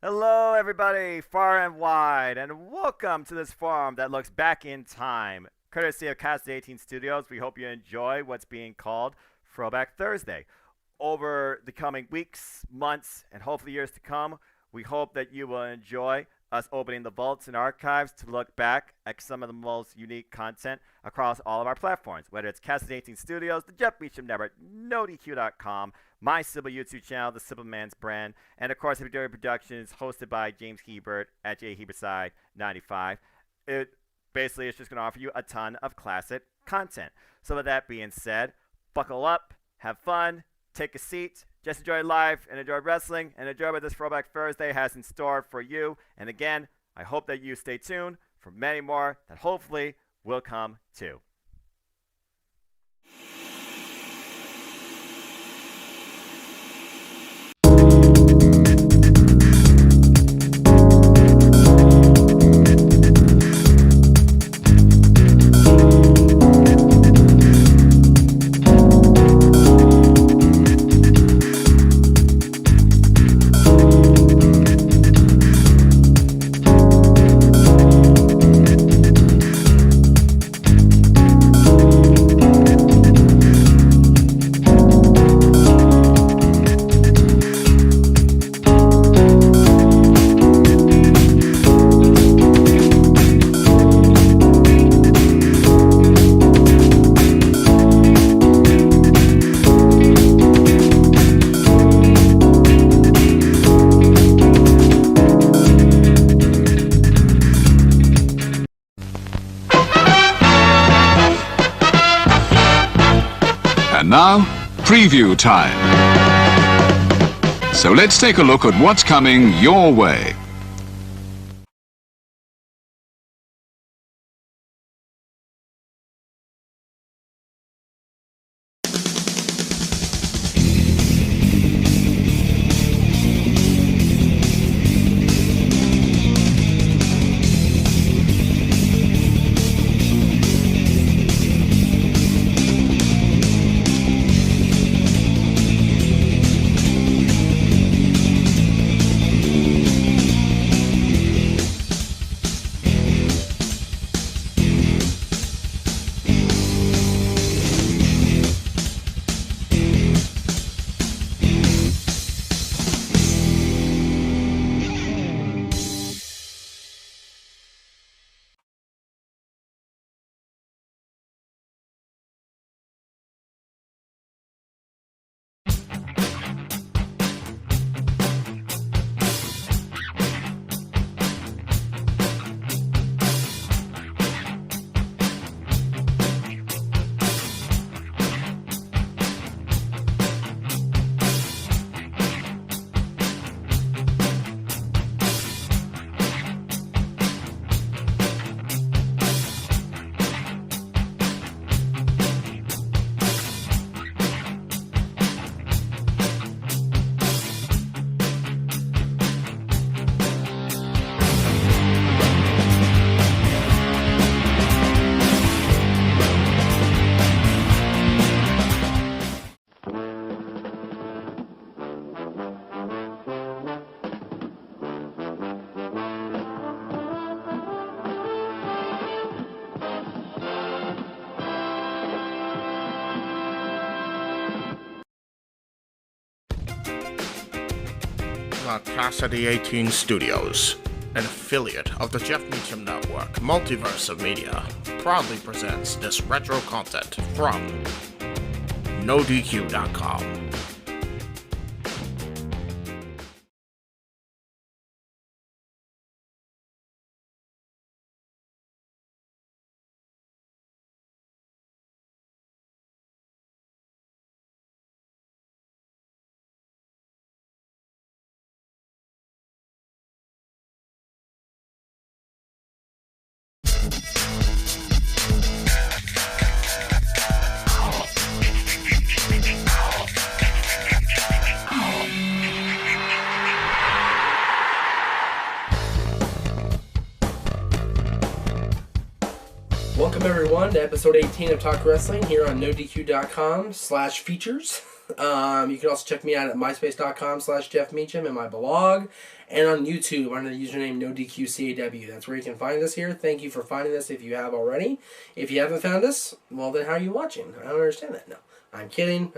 Hello, everybody, far and wide, and welcome to this forum that looks back in time. Courtesy of Casa D18 Studios, we hope you enjoy what's being called Throwback Thursday. Over the coming weeks, months, and hopefully years to come, we hope that you will enjoy us opening the vaults and archives to look back at some of the most unique content across all of our platforms, whether it's Casa D18 Studios, the Jeff Meacham Network, NoDQ.com, my Simple YouTube channel, The Simple Man's Brand, and of course, FTW Productions, hosted by James Hebert at jhebertside95. It basically is just going to offer you a ton of classic content. So with that being said, buckle up, have fun, take a seat, just enjoy life and enjoy wrestling and enjoy what this Throwback Thursday has in store for you. And again, I hope that you stay tuned for many more that hopefully will come too. And now, preview time. So let's take a look at what's coming your way. Casa D18 Studios, an affiliate of the Jeff Meacham Network, Multiverse of Media, proudly presents this retro content from NoDQ.com. on to episode 18 of Talk Wrestling here on NoDQ.com/features. You can also check me out at myspace.com/Jeff Meacham and my blog, and on YouTube under the username NoDQ&AV. That's where you can find us here. Thank you for finding us if you have already. If you haven't found us, well then how are you watching? I don't understand that. No, I'm kidding.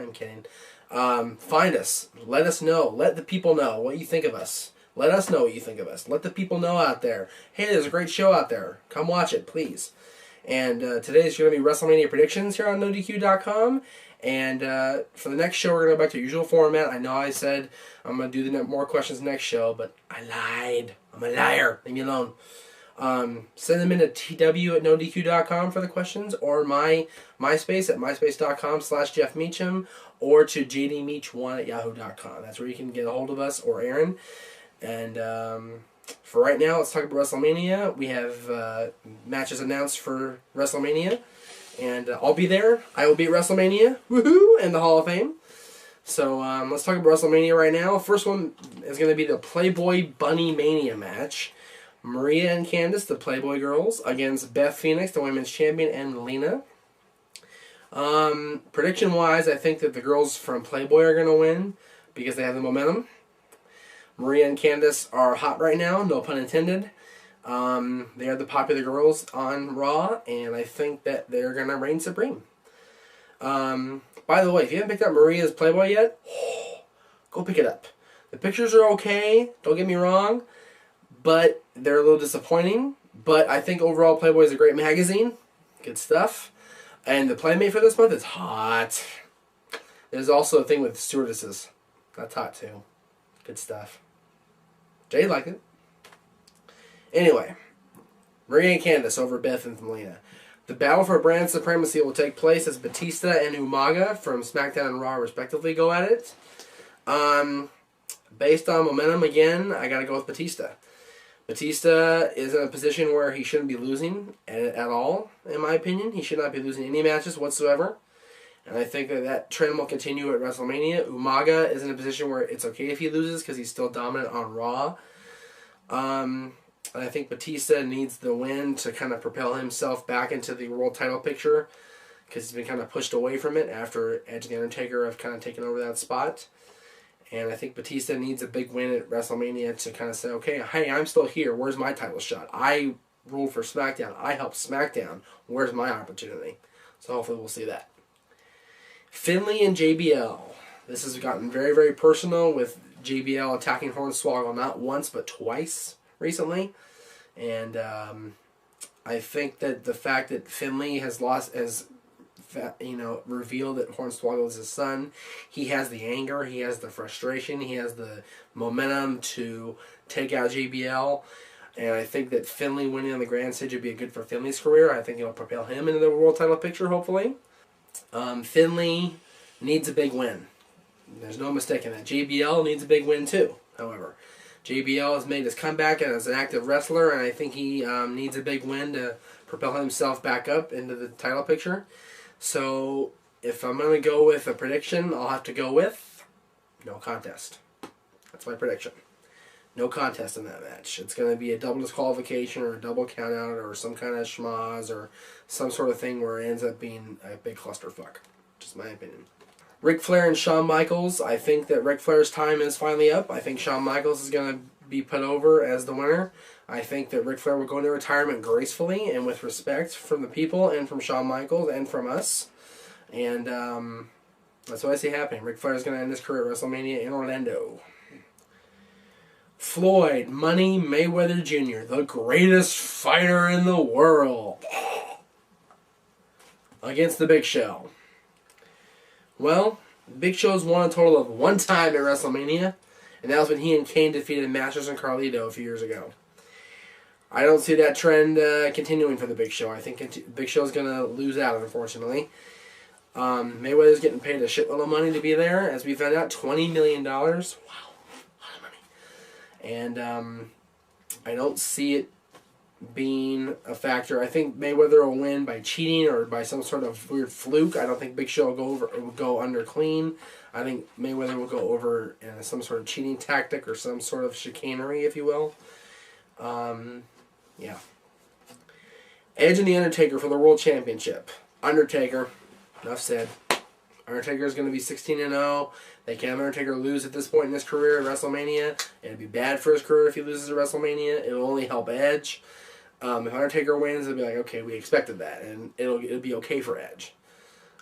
Find us. Let us know. Let the people know what you think of us. Let us know what you think of us. Let the people know out there. Hey, there's a great show out there. Come watch it, please. And today's going to be WrestleMania predictions here on NoDQ.com. And for the next show, we're going to go back to our usual format. I know I said I'm going to do more questions next show, but I lied. I'm a liar. Leave me alone. Send them in to TW@NoDQ.com for the questions, or my MySpace at MySpace.com/Jeff Meacham, or to JDMeach1@Yahoo.com. That's where you can get a hold of us or Aaron. And for right now, let's talk about WrestleMania. We have matches announced for WrestleMania. And I'll be there. I will be at WrestleMania. Woohoo! And the Hall of Fame. So let's talk about WrestleMania right now. First one is going to be the Playboy Bunny Mania match. Maria and Candice, the Playboy girls, against Beth Phoenix, the women's champion, and Lena. Prediction-wise, I think that the girls from Playboy are going to win because they have the momentum. Maria and Candice are hot right now, no pun intended. They are the popular girls on Raw, and I think that they're going to reign supreme. By the way, if you haven't picked up Maria's Playboy yet, go pick it up. The pictures are okay, don't get me wrong, but they're a little disappointing. But I think overall Playboy is a great magazine. Good stuff. And the Playmate for this month is hot. There's also a thing with stewardesses. That's hot too. Good stuff. Jay liked it. Anyway, Maria and Candice over Beth and Lena. The battle for brand supremacy will take place as Batista and Umaga from SmackDown and Raw respectively go at it. Based on momentum, again, I gotta go with Batista. Batista is in a position where he shouldn't be losing at all, in my opinion. He should not be losing any matches whatsoever. And I think that trend will continue at WrestleMania. Umaga is in a position where it's okay if he loses because he's still dominant on Raw. And I think Batista needs the win to kind of propel himself back into the world title picture because he's been kind of pushed away from it after Edge and The Undertaker have kind of taken over that spot. And I think Batista needs a big win at WrestleMania to kind of say, okay, hey, I'm still here. Where's my title shot? I ruled for SmackDown. I helped SmackDown. Where's my opportunity? So hopefully we'll see that. Finlay and JBL. This has gotten very, very personal with JBL attacking Hornswoggle not once but twice recently. And I think that the fact that Finlay has revealed that Hornswoggle is his son, he has the anger, he has the frustration, he has the momentum to take out JBL. And I think that Finlay winning on the grand stage would be good for Finlay's career. I think it'll propel him into the world title picture, hopefully. Finlay needs a big win. There's no mistake in that. JBL needs a big win too, however. JBL has made his comeback as an active wrestler, and I think he needs a big win to propel himself back up into the title picture. So, if I'm going to go with a prediction, I'll have to go with no contest. That's my prediction. No contest in that match. It's going to be a double disqualification or a double countout or some kind of schmoz or some sort of thing where it ends up being a big clusterfuck. Just my opinion. Ric Flair and Shawn Michaels. I think that Ric Flair's time is finally up. I think Shawn Michaels is going to be put over as the winner. I think that Ric Flair will go into retirement gracefully and with respect from the people and from Shawn Michaels and from us. And that's what I see happening. Ric Flair is going to end his career at WrestleMania in Orlando. Floyd Money Mayweather Jr., the greatest fighter in the world, against the Big Show. Well, Big Show's won a total of one time at WrestleMania, and that was when he and Kane defeated Masters and Carlito a few years ago. I don't see that trend continuing for the Big Show. I think Big Show's going to lose out, unfortunately. Mayweather's getting paid a shitload of money to be there, as we found out, $20 million. Wow, a lot of money. And I don't see it being a factor. I think Mayweather will win by cheating or by some sort of weird fluke. I don't think Big Show will go under clean. I think Mayweather will go over in some sort of cheating tactic or some sort of chicanery, if you will. Yeah. Edge and The Undertaker for the World Championship. Undertaker, enough said. Undertaker is going to be 16-0. They can't have Undertaker lose at this point in his career at WrestleMania. It'd be bad for his career if he loses at WrestleMania. It'll only help Edge. If Undertaker wins, it'll be like, okay, we expected that, and it'll be okay for Edge.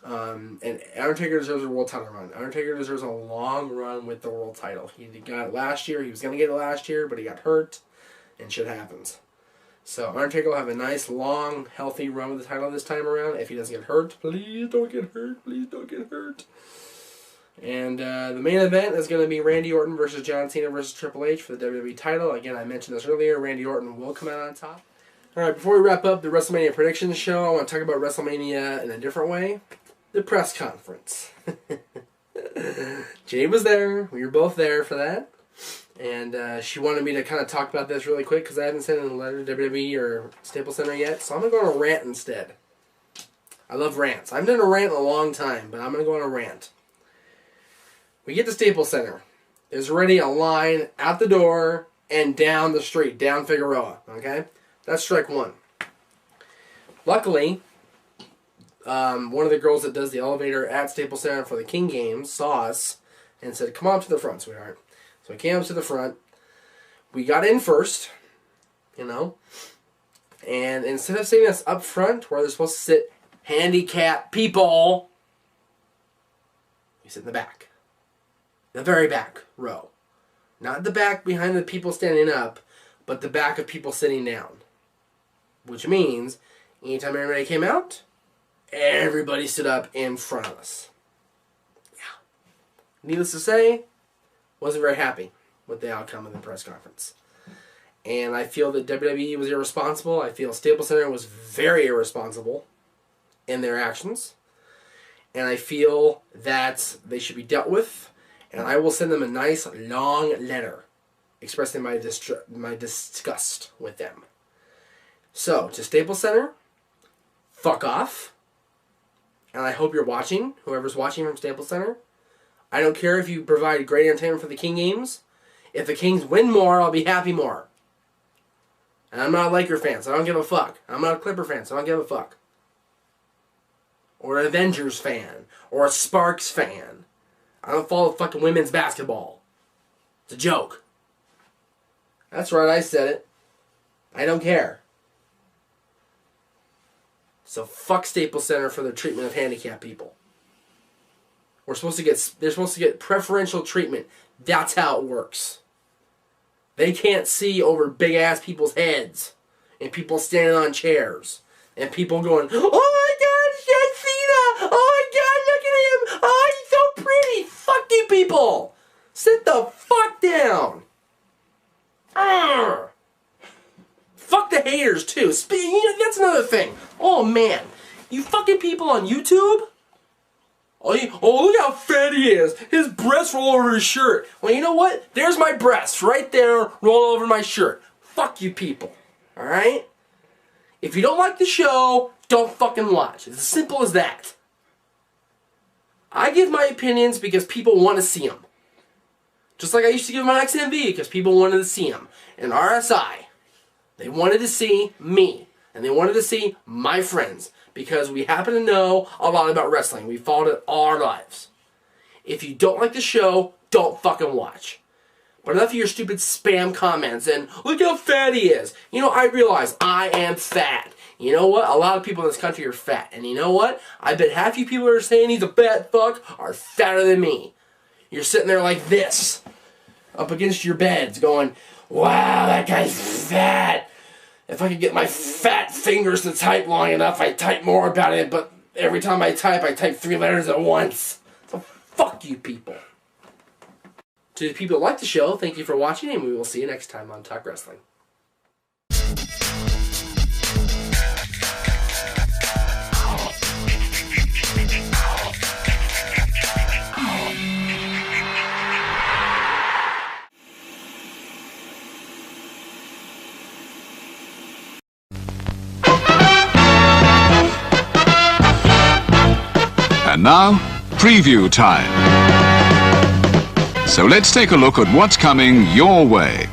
And Undertaker deserves a world title run. Undertaker deserves a long run with the world title. He got it last year. He was going to get it last year, but he got hurt, and shit happens. So Undertaker will have a nice, long, healthy run with the title this time around. If he doesn't get hurt, please don't get hurt. Please don't get hurt. And the main event is going to be Randy Orton versus John Cena versus Triple H for the WWE title. Again, I mentioned this earlier. Randy Orton will come out on top. All right, before we wrap up the WrestleMania predictions show, I want to talk about WrestleMania in a different way. The press conference. Jay was there. We were both there for that. And she wanted me to kind of talk about this really quick because I haven't sent in a letter to WWE or Staples Center yet. So I'm going to go on a rant instead. I love rants. I haven't done a rant in a long time, but I'm going to go on a rant. We get to Staples Center. There's already a line out the door and down the street, down Figueroa. Okay? That's strike one. Luckily, one of the girls that does the elevator at Staples Center for the King Games saw us and said, "Come on to the front, sweetheart." So we came up to the front. We got in first, you know. And instead of sitting us up front where they're supposed to sit handicapped people, we sit in the back. The very back row. Not the back behind the people standing up, but the back of people sitting down. Which means, anytime everybody came out, everybody stood up in front of us. Yeah. Needless to say, wasn't very happy with the outcome of the press conference. And I feel that WWE was irresponsible. I feel Staples Center was very irresponsible in their actions. And I feel that they should be dealt with. And I will send them a nice long letter expressing my disgust with them. So, to Staples Center, fuck off. And I hope you're watching, whoever's watching from Staples Center. I don't care if you provide great entertainment for the King Games. If the Kings win more, I'll be happy more. And I'm not a Laker fan, so I don't give a fuck. I'm not a Clipper fan, so I don't give a fuck. Or an Avengers fan. Or a Sparks fan. I don't follow fucking women's basketball. It's a joke. That's right, I said it. I don't care. So fuck Staples Center for their treatment of handicapped people. They're supposed to get preferential treatment. That's how it works. They can't see over big ass people's heads. And people standing on chairs. And people going, "Oh my God, it's John Cena! Oh my God, look at him! Oh, he's so pretty! Fuck you people! Sit the fuck down! Arrgh. Fuck the haters too. That's another thing. Oh man, you fucking people on YouTube. Oh, look how fat he is. His breasts roll over his shirt. Well, you know what? There's my breasts right there, roll over my shirt. Fuck you people. Alright? If you don't like the show, don't fucking watch. It's as simple as that. I give my opinions because people want to see them. Just like I used to give my XMV because people wanted to see them. And RSI, they wanted to see me. And they wanted to see my friends. Because we happen to know a lot about wrestling. We followed it all our lives. If you don't like the show, don't fucking watch. But enough of your stupid spam comments and, "Look how fat he is." You know, I realize I am fat. You know what? A lot of people in this country are fat. And you know what? I bet half you people that are saying he's a fat fuck are fatter than me. You're sitting there like this, up against your beds, going, "Wow, that guy's fat. If I could get my fat fingers to type long enough, I'd type more about it, but every time I type 3 letters at once." So fuck you people. To the people that like the show, thank you for watching, and we will see you next time on Talk Wrestling. And now, preview time. So let's take a look at what's coming your way.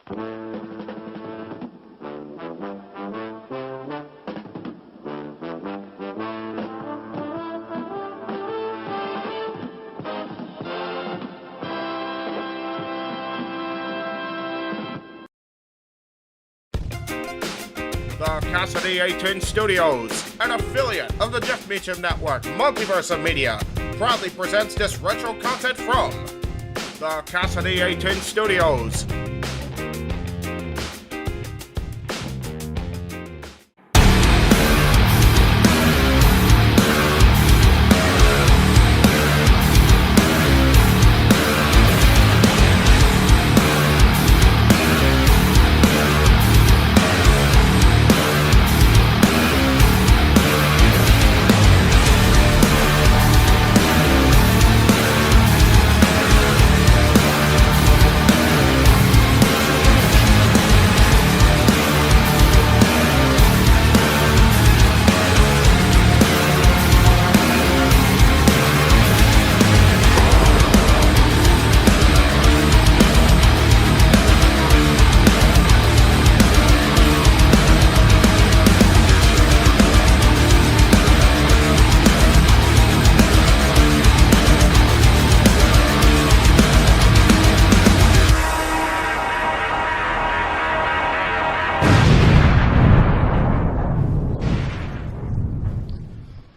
The Casa D18 Studios, an affiliate of the Jeff Meacham Network, Multiverse of Media, proudly presents this retro content from the Casa D18 Studios.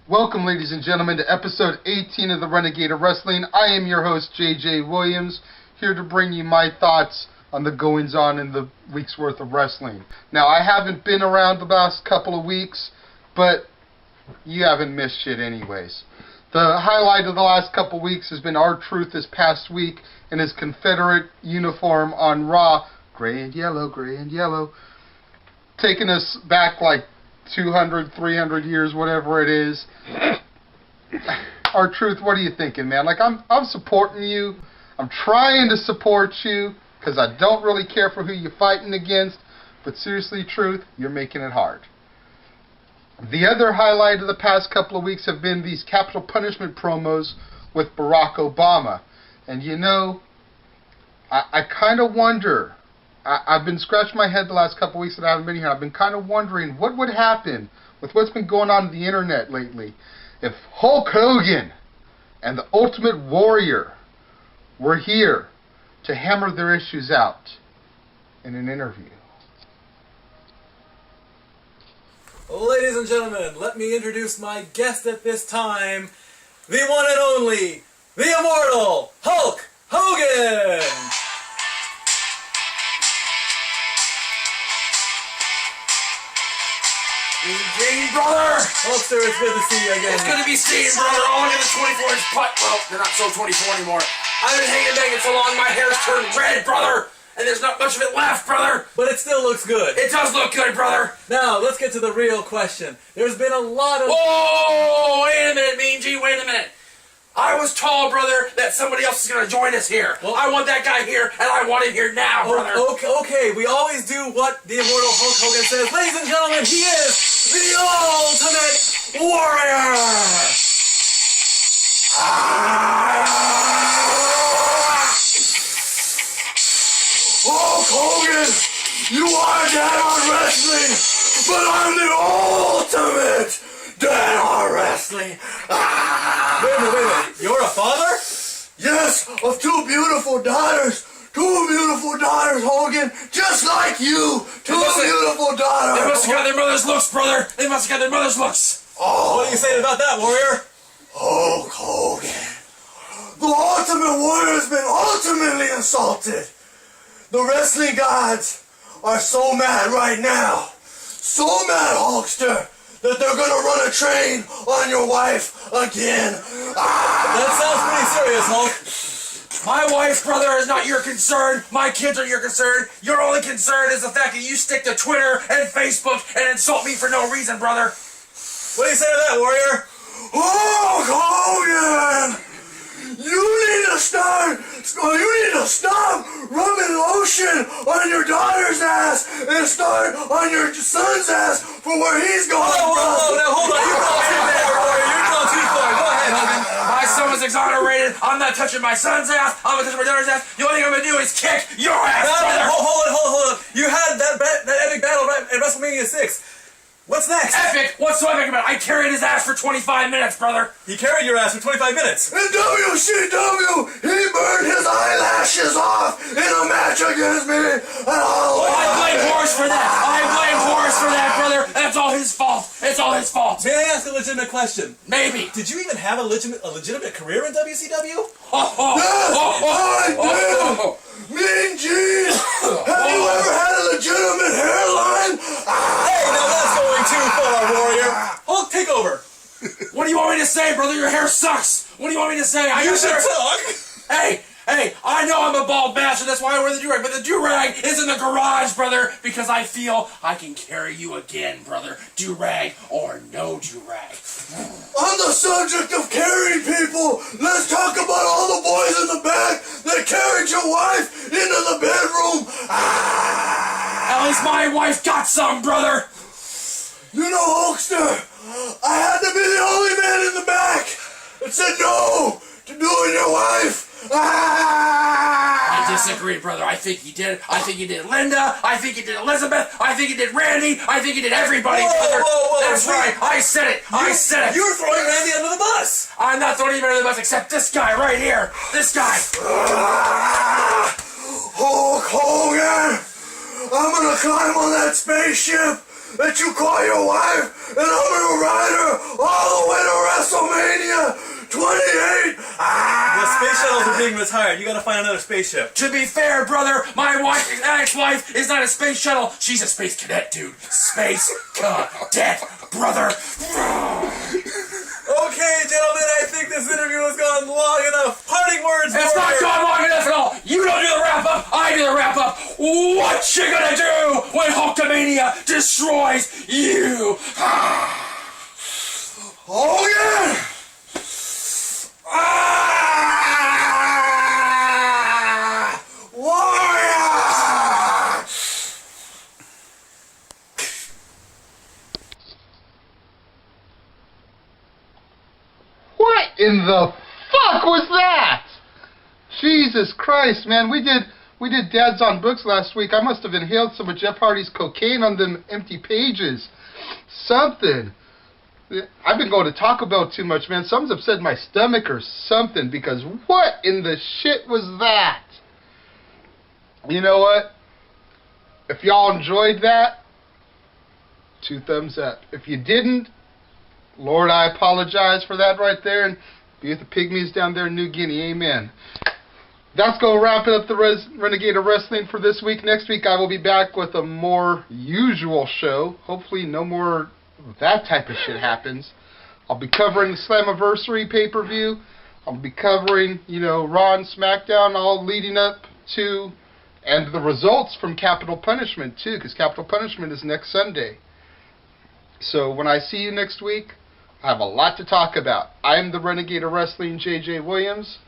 Welcome, ladies and gentlemen, to episode 18 of the Renegade of Wrestling. I am your host, JJ Williams, here to bring you my thoughts on the goings-on in the week's worth of wrestling. Now, I haven't been around the last couple of weeks, but you haven't missed shit anyways. The highlight of the last couple of weeks has been R-Truth this past week in his Confederate uniform on Raw, gray and yellow, taking us back like 200, 300 years, whatever it is. R-Truth, what are you thinking, man? Like, I'm supporting you. I'm trying to support you because I don't really care for who you're fighting against. But seriously, Truth, you're making it hard. The other highlight of the past couple of weeks have been these capital punishment promos with Barack Obama. And you know, I kind of wonder, I've been scratching my head the last couple of weeks that I haven't been here. I've been kind of wondering what would happen with what's been going on the internet lately if Hulk Hogan and the Ultimate Warrior were here to hammer their issues out in an interview. Ladies and gentlemen, let me introduce my guest at this time, the one and only, the immortal Hulk Hogan! Eugene, brother! Hulkster, it's good to see you again. It's good to be seen, brother. Oh, look at the 24-inch putt. Well, they're not so 24 anymore. I've been hanging back it so long, my hair's turned red, brother. And there's not much of it left, brother. But it still looks good. It does look good, brother. Now, let's get to the real question. There's been a lot of... Whoa, wait a minute, Mean Gene, wait a minute. I was told, brother, that somebody else is going to join us here. Well, I want that guy here, and I want him here now, brother. Okay, we always do what the immortal Hulk Hogan says. Ladies and gentlemen, he is the Ultimate Warrior! Hulk Hogan, you are dead on wrestling, but I'm the ultimate dead on wrestling. Wait a minute. You're a father? Yes, of two beautiful daughters. Two beautiful daughters, Hogan, just like you. Two beautiful daughters. They must have got their mother's looks, brother. They must have got their mother's looks. Oh. What are you saying about that, Warrior? Hulk Hogan. The Ultimate Warrior has been ultimately assaulted. The wrestling gods are so mad right now. So mad, Hulkster, that they're gonna run a train on your wife again. That sounds pretty serious, Hulk. My wife, brother, is not your concern. My kids are your concern. Your only concern is the fact that you stick to Twitter and Facebook and insult me for no reason, brother. What do you say to that, Warrior? Hulk Hogan! You need to stop rubbing lotion on your daughter's ass and start on your son's ass for where he's going. Hold on. You're going too far, Warrior. You're going too far. Go ahead, Hogan. My son was exonerated. I'm not touching my son's ass. I'm not touching my daughter's ass. The only thing I'm going to do is kick your ass, brother. Hold WrestleMania 6. What's next? Epic! What's so epic about it? I carried his ass for 25 minutes, brother! He carried your ass for 25 minutes. In WCW, he burned his eyelashes off in a match against me. I blame Horace for that! I blame Horace for that, brother! That's all his fault! It's all his fault! May I ask a legitimate question? Maybe! Did you even have a legitimate career in WCW? Mean Gene, have you ever had a legitimate hairline? Hey, now that's going too far, Warrior. Hulk, take over. What do you want me to say, brother? Your hair sucks! What do you want me to say? You should talk. Hey, I know I'm a bald bastard, that's why I wear the do-rag, but the do-rag is in the garage, brother, because I feel I can carry you again, brother. Do-rag or no do-rag. On the subject of carrying people, let's talk about all the boys in the back that carried your wife into the bedroom. At least my wife got some, brother. You know, Hulkster, I had to be the only man in the back that said no to doing your wife. I disagree, brother. I think he did. I think he did Linda. I think he did Elizabeth. I think he did Randy. I think he did everybody, brother. That's right. I said it. I said it. You're throwing Randy under the bus. I'm not throwing him under the bus except this guy right here. This guy. Hulk Hogan, I'm gonna climb on that spaceship that you call your wife, and I'm gonna ride her all the way to WrestleMania 28. The space shuttles are being retired. You gotta find another spaceship. To be fair, brother, my ex-wife is not a space shuttle. She's a space cadet, dude. Space cadet, brother. Okay, gentlemen, I think this interview has gone long enough. Parting words, It's not gone long enough at all. You don't do the wrap-up. I do the wrap-up. What you gonna do when Hulkamania destroys you? Hogan! Warrior! What in the fuck was that? Jesus Christ, man. We did Dads on Books last week. I must have inhaled some of Jeff Hardy's cocaine on them empty pages. Something. I've been going to Taco Bell too much, man. Something's upset my stomach or something, because what in the shit was that? You know what? If y'all enjoyed that, 2 thumbs up. If you didn't, Lord, I apologize for that right there, and be with the pygmies down there in New Guinea. Amen. That's going to wrap it up the Renegade of Wrestling for this week. Next week I will be back with a more usual show. Hopefully no more that type of shit happens. I'll be covering the Slammiversary pay-per-view. I'll be covering, Raw and SmackDown, all leading up to, and the results from Capital Punishment too, because Capital Punishment is next Sunday. So when I see you next week, I have a lot to talk about. I am the Renegade of Wrestling, JJ Williams.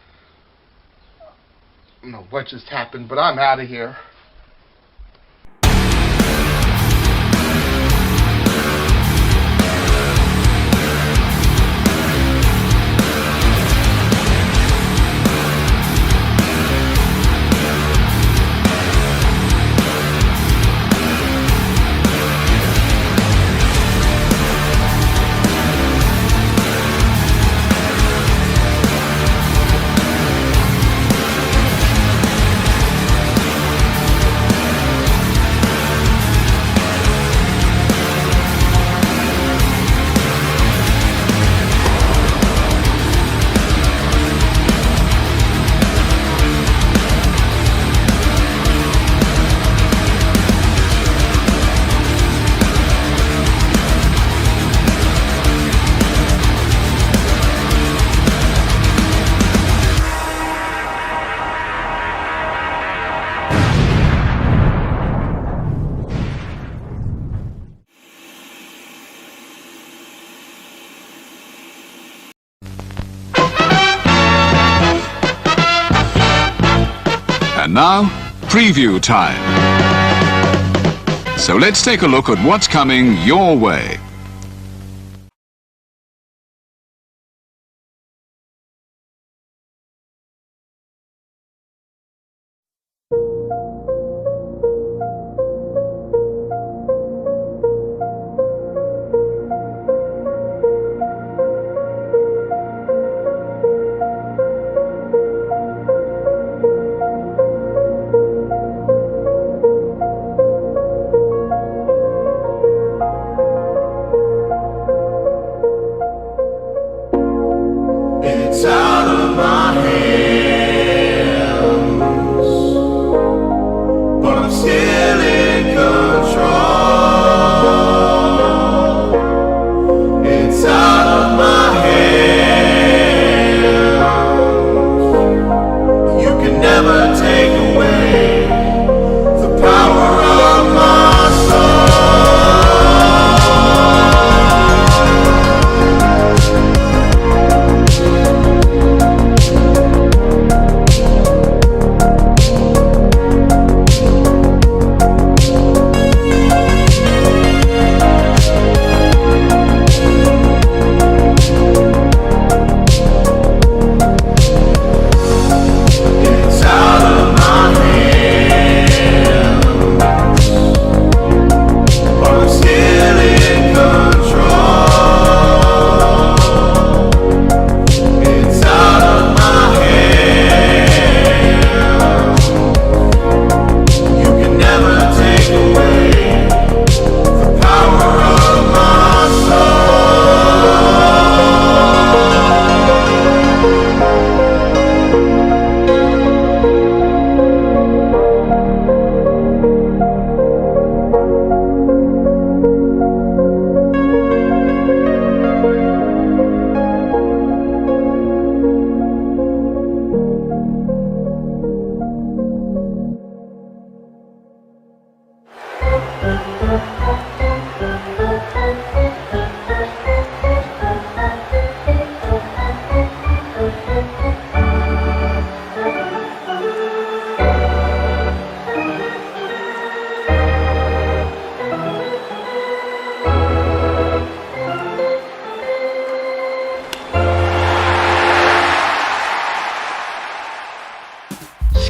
I don't know what just happened, but I'm out of here. And now, preview time. So let's take a look at what's coming your way.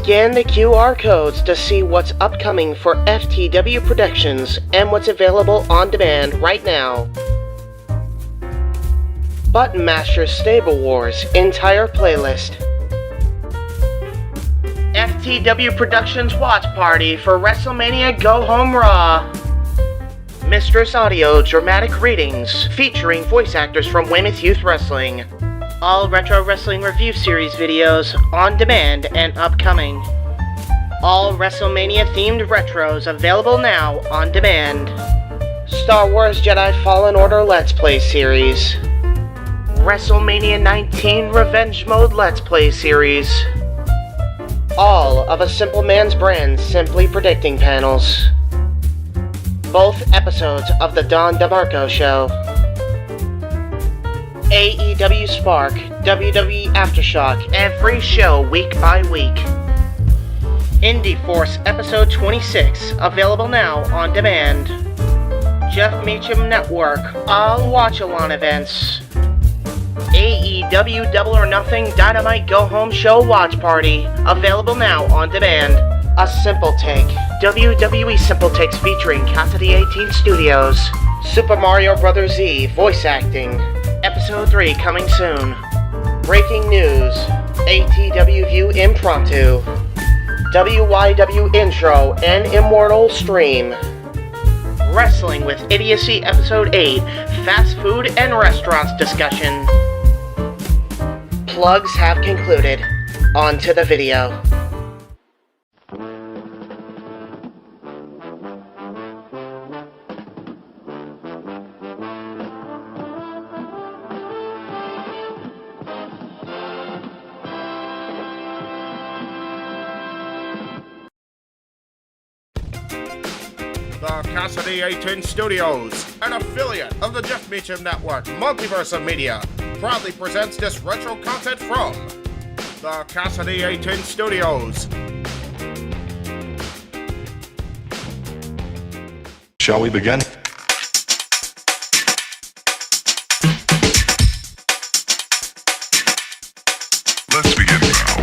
Scan the QR codes to see what's upcoming for FTW Productions and what's available on demand right now. Button Master Stable Wars entire playlist. FTW Productions Watch Party for WrestleMania Go Home Raw. Mistress Audio Dramatic Readings featuring voice actors from Weymouth Youth Wrestling. All Retro Wrestling Review Series videos on demand and upcoming. All WrestleMania themed retros available now on demand. Star Wars Jedi Fallen Order Let's Play Series. WrestleMania 19 Revenge Mode Let's Play Series. All of A Simple Man's Brand Simply Predicting panels. Both episodes of The Don DeMarco Show. AEW Spark, WWE Aftershock, every show week by week. Indy Force Episode 26, available now on demand. Jeff Meacham Network, all watch-along events. AEW Double or Nothing Dynamite Go Home Show Watch Party, available now on demand. A Simple Take, WWE Simple Takes featuring Casa D18 Studios. Super Mario Bros. Z voice acting, Episode 3 coming soon. Breaking news, ATW View Impromptu. WYW Intro and Immortal Stream. Wrestling with Idiocy Episode 8, Fast Food and Restaurants discussion. Plugs have concluded. On to the video. The Casa D18 Studios, an affiliate of the Jeff Meacham Network, Multiverse of Media, proudly presents this retro content from the Casa D18 Studios. Shall we begin? Let's begin now.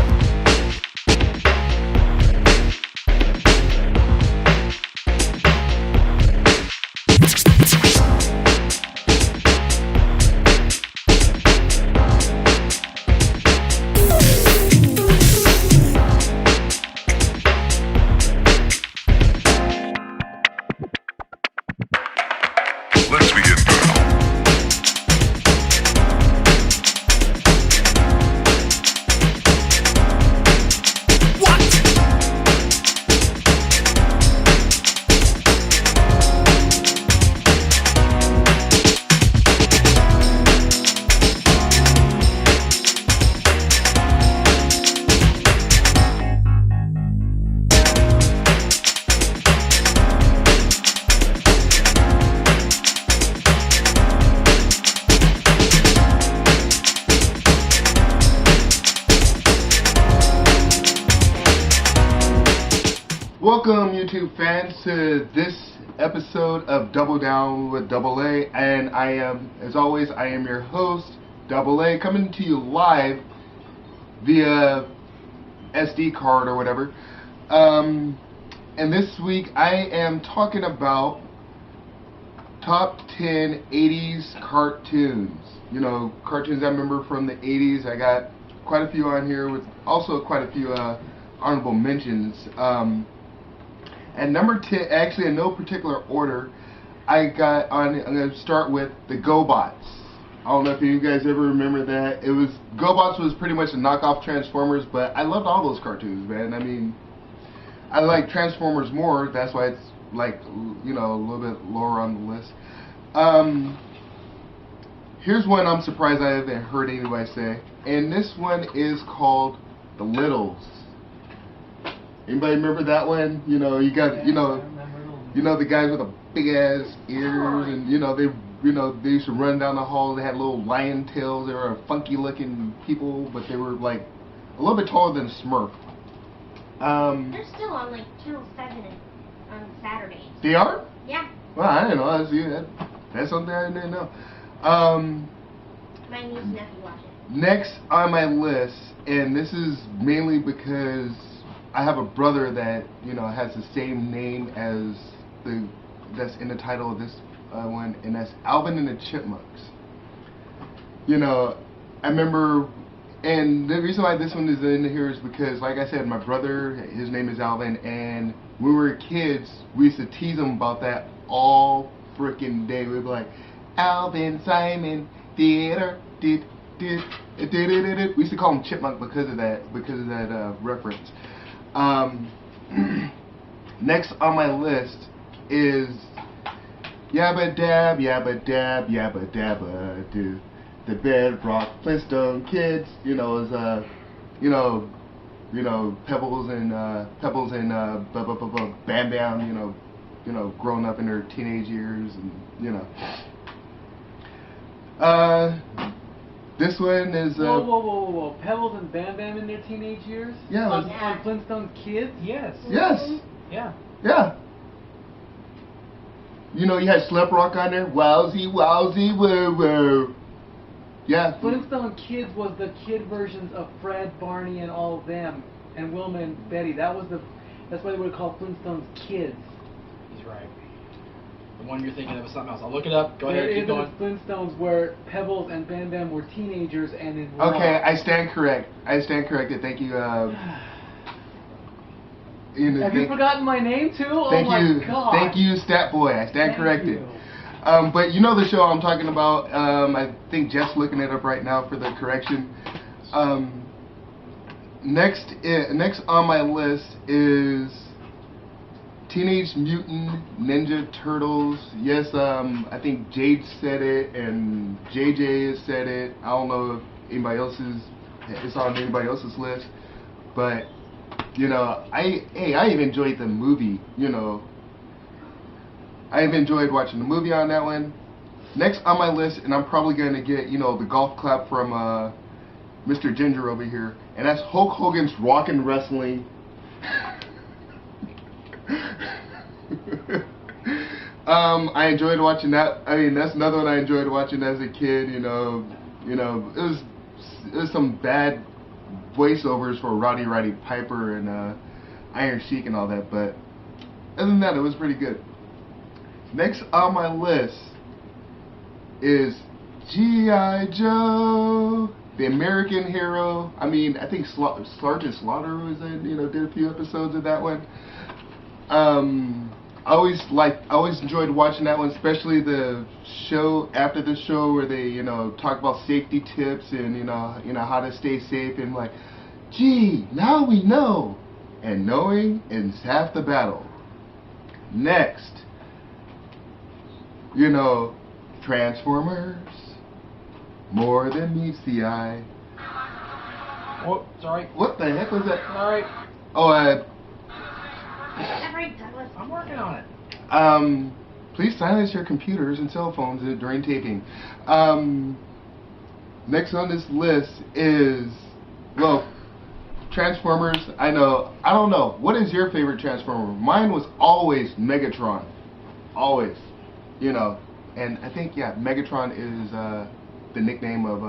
Let's begin now. Welcome, YouTube fans, to this episode of Double Down with Double A, and I am, as always, I am your host, Double A, coming to you live via SD card or whatever. And this week I am talking about top 10 80s cartoons. You know, cartoons I remember from the 80s. I got quite a few on here, with also quite a few honorable mentions. And number 10, actually in no particular order, I'm going to start with the GoBots. I don't know if you guys ever remember that. GoBots was pretty much a knockoff Transformers, but I loved all those cartoons, man. I mean, I like Transformers more, that's why it's like, you know, a little bit lower on the list. Here's one I'm surprised I haven't heard anybody say, and this one is called The Littles. Anybody remember that one? You know, you got, you know the guys with the big ass ears, and they used to run down the hall. They had little lion tails. They were funky looking people, but they were like a little bit taller than a Smurf. They're still on like Channel 7 on Saturdays. They are? Yeah. Well, I didn't know. That's something I didn't know. My niece and nephew watch it. Next on my list, and this is mainly because I have a brother that, you know, has the same name as that's in the title of this one, and that's Alvin and the Chipmunks. You know, I remember, and the reason why this one is in here is because, like I said, my brother, his name is Alvin, and when we were kids, we used to tease him about that all freaking day. We'd be like, Alvin, Simon, theater, did. We used to call him Chipmunk because of that reference. Next on my list is Yabba Dab, Yabba Dab, Yabba Dabba Do. The Bedrock Flintstone Kids, you know, is Pebbles and Bam Bam, you know, growing up in their teenage years, and you know. This one is whoa. Pebbles and Bam Bam in their teenage years? Yeah. On Flintstone Kids? Yes. Yes. Yeah. Yeah. You know, you had Slep Rock on there. Wowzy, wowzy, woo woo. Yeah. Flintstone Kids was the kid versions of Fred, Barney, and all of them, and Wilma and Betty. That's why they would call Flintstones Kids. He's right. The one you're thinking of is something else. I'll look it up. Go ahead. There Keep going. Flintstones where Pebbles and Bam Bam were teenagers and in. Okay, I stand corrected. Thank you. Have you forgotten my name too? Thank oh my you. God. Thank you, Stat Boy. I stand corrected. You. But you know the show I'm talking about. I think Jeff's looking it up right now for the correction. Next on my list is Teenage Mutant Ninja Turtles. Yes, I think Jade said it and JJ has said it. I don't know if it's on anybody else's list, but you know, I even enjoyed the movie. You know, I even enjoyed watching the movie on that one. Next on my list, and I'm probably going to get, you know, the golf clap from Mr. Ginger over here, and that's Hulk Hogan's Rockin' Wrestling. I enjoyed watching that. I mean, that's another one I enjoyed watching as a kid. You know, it was some bad voiceovers for Roddy Piper and Iron Sheik and all that, but other than that, it was pretty good. Next on my list is G.I. Joe, the American Hero. I mean, I think Sergeant Slaughter was in, you know, did a few episodes of that one. I always enjoyed watching that one, especially the show after the show where they, you know, talk about safety tips and you know how to stay safe, and like, gee, now we know, and knowing is half the battle. Next, you know, Transformers, more than meets the eye. Oh, sorry. What the heck was that? Sorry. Oh, I'm working on it. Please silence your computers and cell phones during taping. Next on this list is, well, Transformers. I don't know. What is your favorite Transformer? Mine was always Megatron. Always. You know, and I think, yeah, Megatron is the nickname of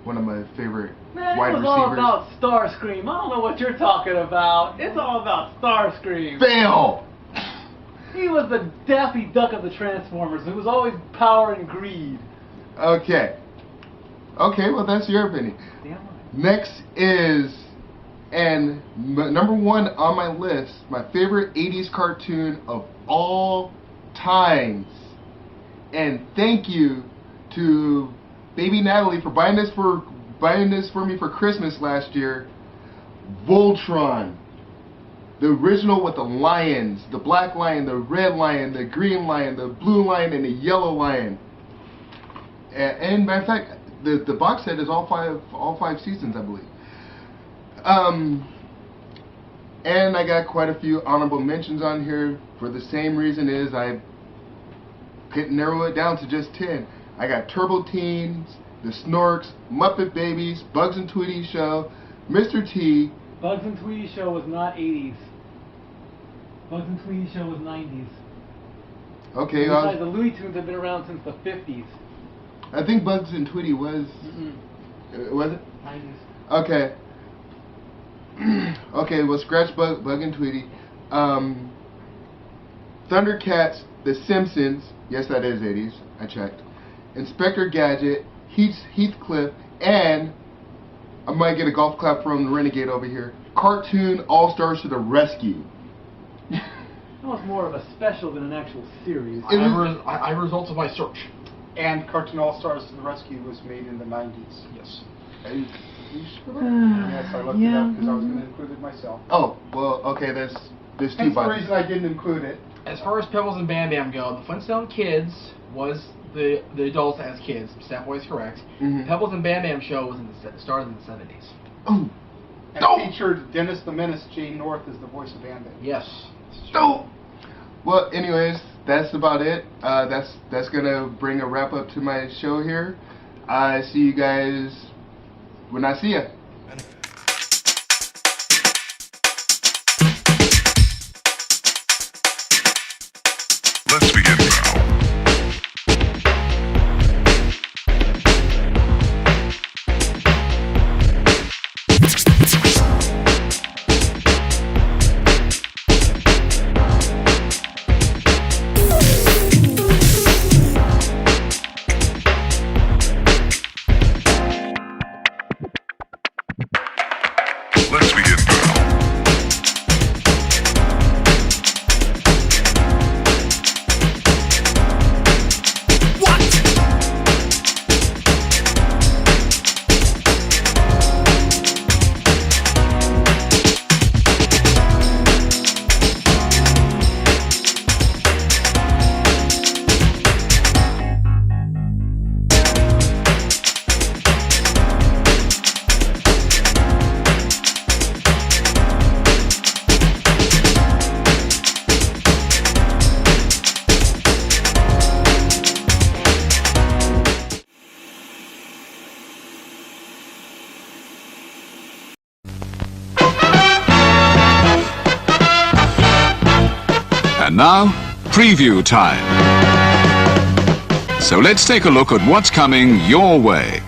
one of my favorite wide receivers. It was all about Starscream. I don't know what you're talking about. It's all about Starscream. Fail! He was the Daffy Duck of the Transformers. It was always power and greed. Okay, well, that's your opinion. Damn. Next is, and number one on my list, my favorite 80s cartoon of all times. And thank you to baby Natalie for buying this for me for Christmas last year. Voltron. The original with the lions, the black lion, the red lion, the green lion, the blue lion, and the yellow lion. And matter of fact, the box set is all five seasons, I believe. And I got quite a few honorable mentions on here for the same reason is I couldn't narrow it down to just 10. I got Turbo Teens, the Snorks, Muppet Babies, Bugs and Tweety Show, Mr. T. Bugs and Tweety Show was not 80s. Bugs and Tweety Show was 90s. Okay. Besides, the Looney Tunes have been around since the 50s. I think Bugs and Tweety was... Was it? 90s. Okay. Okay, well, Scratch Bug and Tweety. Thundercats, The Simpsons. Yes, that is 80s. I checked. Inspector Gadget, Heathcliff, and I might get a golf clap from the Renegade over here. Cartoon All-Stars to the Rescue. That was more of a special than an actual series. I have results of my search. And Cartoon All-Stars to the Rescue was made in the 90s. Yes. Are you sure? Yes, I looked it up because I was going to include it myself. Oh, well, okay, there's two That's the buttons. reason I didn't include it. As far as Pebbles and Bam Bam go, the Flintstone Kids was the adults as kids. Stat Boy is correct. Mhm. Pebbles and Bam Bam show was started in the 70s. Oh. And it featured Dennis the Menace, Jane North as the voice of Bam-Bam. Yes. Oh. Well, anyways, that's about it. That's gonna bring a wrap up to my show here. I see you guys when I see ya. Let's begin now. Let's begin now. And now, preview time. So let's take a look at what's coming your way.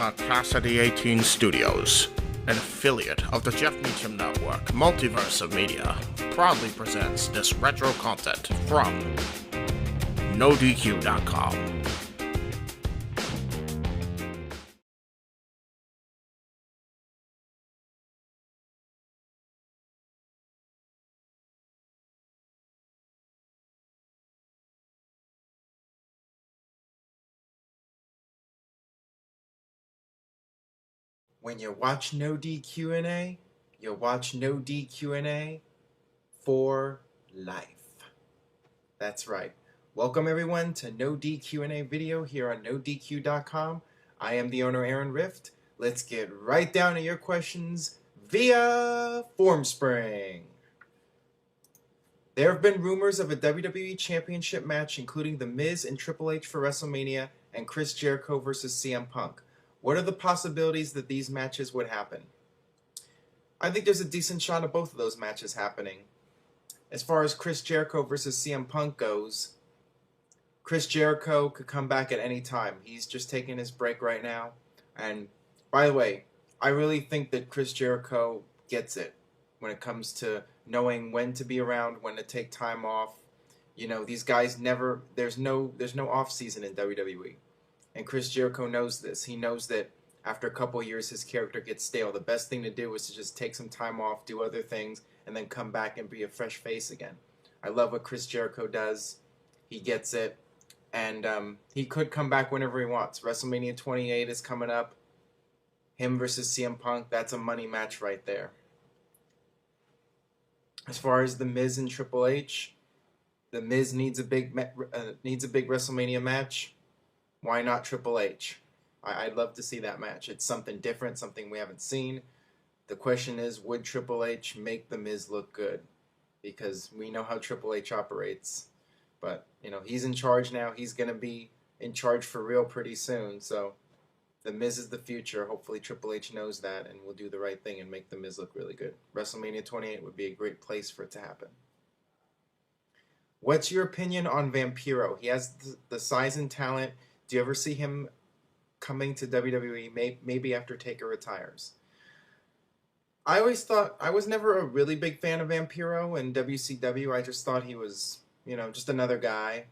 The Casa D18 Studios, an affiliate of the Jeff Meacham Network, Multiverse of Media, proudly presents this retro content from NoDQ.com. When you watch NoDQ&A, you watch NoDQ&A, for life. That's right. Welcome everyone to NoDQ&A video here on NoDQ.com. I am the owner Aaron Rift. Let's get right down to your questions via FormSpring. There have been rumors of a WWE Championship match including The Miz and Triple H for WrestleMania and Chris Jericho versus CM Punk. What are the possibilities that these matches would happen? I think there's a decent shot of both of those matches happening. As far as Chris Jericho versus CM Punk goes, Chris Jericho could come back at any time. He's just taking his break right now. And by the way, I really think that Chris Jericho gets it when it comes to knowing when to be around, when to take time off. You know, these guys never, there's no off season in WWE. And Chris Jericho knows this. He knows that after a couple of years his character gets stale. The best thing to do is to just take some time off, do other things, and then come back and be a fresh face again. I love what Chris Jericho does. He gets it. And he could come back whenever he wants. WrestleMania 28 is coming up. Him versus CM Punk, that's a money match right there. As far as The Miz and Triple H, The Miz needs a big WrestleMania match. Why not Triple H? I'd love to see that match. It's something different, something we haven't seen. The question is, would Triple H make The Miz look good? Because we know how Triple H operates. But, you know, he's in charge now. He's going to be in charge for real pretty soon. So, The Miz is the future. Hopefully Triple H knows that and will do the right thing and make The Miz look really good. WrestleMania 28 would be a great place for it to happen. What's your opinion on Vampiro? He has the size and talent. Do you ever see him coming to WWE, maybe after Taker retires? I always thought, I was never a really big fan of Vampiro in WCW. I just thought he was, you know, just another guy.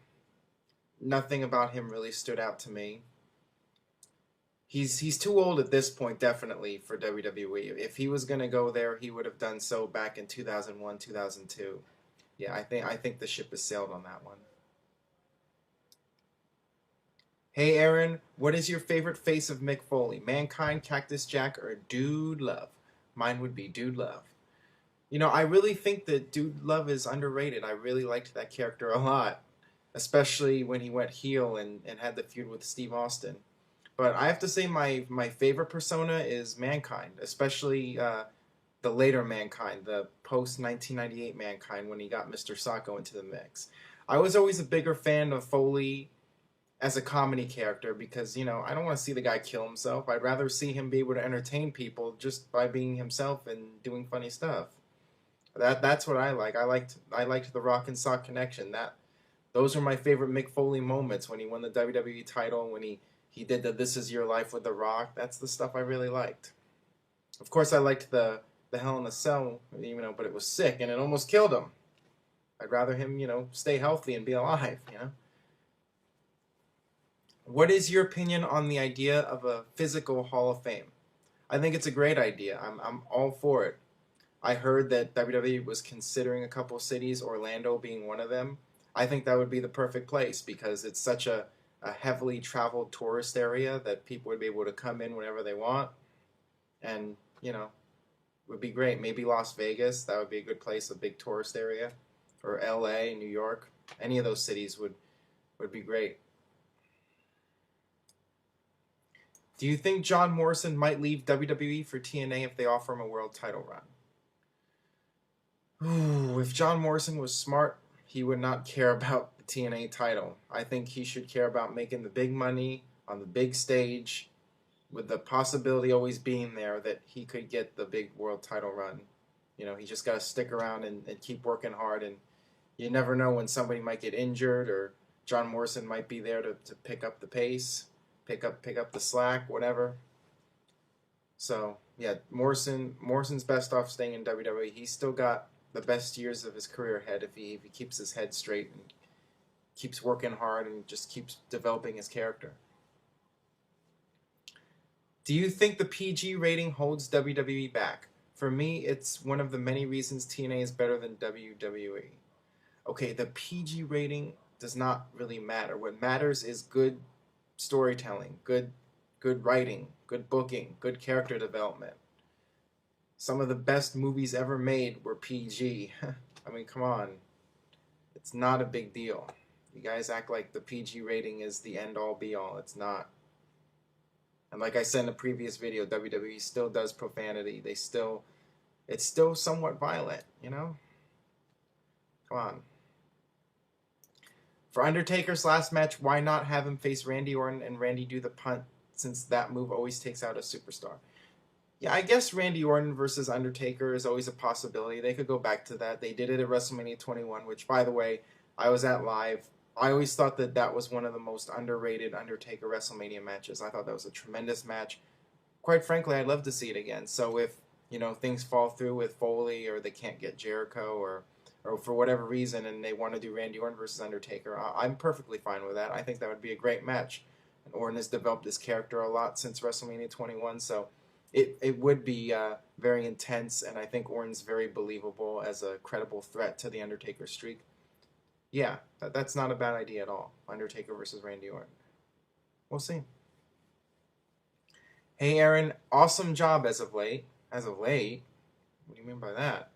Nothing about him really stood out to me. He's too old at this point, definitely, for WWE. If he was going to go there, he would have done so back in 2001, 2002. Yeah, I think the ship has sailed on that one. Hey Aaron, what is your favorite face of Mick Foley? Mankind, Cactus Jack, or Dude Love? Mine would be Dude Love. You know, I really think that Dude Love is underrated. I really liked that character a lot, especially when he went heel and had the feud with Steve Austin. But I have to say my favorite persona is Mankind, especially the later Mankind, the post-1998 Mankind when he got Mr. Sacco into the mix. I was always a bigger fan of Foley as a comedy character because, you know, I don't want to see the guy kill himself. I'd rather see him be able to entertain people just by being himself and doing funny stuff. That's what I like. I liked the Rock and Sock connection. Those are my favorite Mick Foley moments, when he won the WWE title, when he did the This Is Your Life with The Rock. That's the stuff I really liked. Of course, I liked the Hell in a Cell, you know, but it was sick and it almost killed him. I'd rather him, you know, stay healthy and be alive, you know. What is your opinion on the idea of a physical Hall of Fame? I think it's a great idea. I'm all for it. I heard that WWE was considering a couple cities, Orlando being one of them. I think that would be the perfect place because it's such a heavily traveled tourist area that people would be able to come in whenever they want. And, you know, it would be great. Maybe Las Vegas, that would be a good place, a big tourist area. Or LA, New York. Any of those cities would be great. Do you think John Morrison might leave WWE for TNA if they offer him a world title run? Ooh, if John Morrison was smart, he would not care about the TNA title. I think he should care about making the big money on the big stage, with the possibility always being there that he could get the big world title run. You know, he just got to stick around and keep working hard, and you never know when somebody might get injured or John Morrison might be there to pick up the pace. Pick up the slack, whatever. So yeah, Morrison's best off staying in WWE. He's still got the best years of his career ahead if he keeps his head straight and keeps working hard and just keeps developing his character. Do you think the PG rating holds WWE back? For me, it's one of the many reasons TNA is better than WWE. Okay, the PG rating does not really matter. What matters is good storytelling, good writing, good booking, good character development. Some of the best movies ever made were PG. I mean, come on. It's not a big deal. You guys act like the PG rating is the end-all be-all. It's not. And like I said in a previous video, WWE still does profanity. It's still somewhat violent, you know? Come on. For Undertaker's last match, why not have him face Randy Orton and Randy do the punt, since that move always takes out a superstar? Yeah, I guess Randy Orton versus Undertaker is always a possibility. They could go back to that. They did it at WrestleMania 21, which, by the way, I was at live. I always thought that that was one of the most underrated Undertaker WrestleMania matches. I thought that was a tremendous match. Quite frankly, I'd love to see it again. So if, things fall through with Foley, or they can't get Jericho, or for whatever reason, and they want to do Randy Orton versus Undertaker, I'm perfectly fine with that. I think that would be a great match. And Orton has developed his character a lot since WrestleMania 21, so it would be very intense, and I think Orton's very believable as a credible threat to the Undertaker streak. Yeah, that's not a bad idea at all. Undertaker versus Randy Orton. We'll see. Hey, Aaron, awesome job as of late. As of late? What do you mean by that?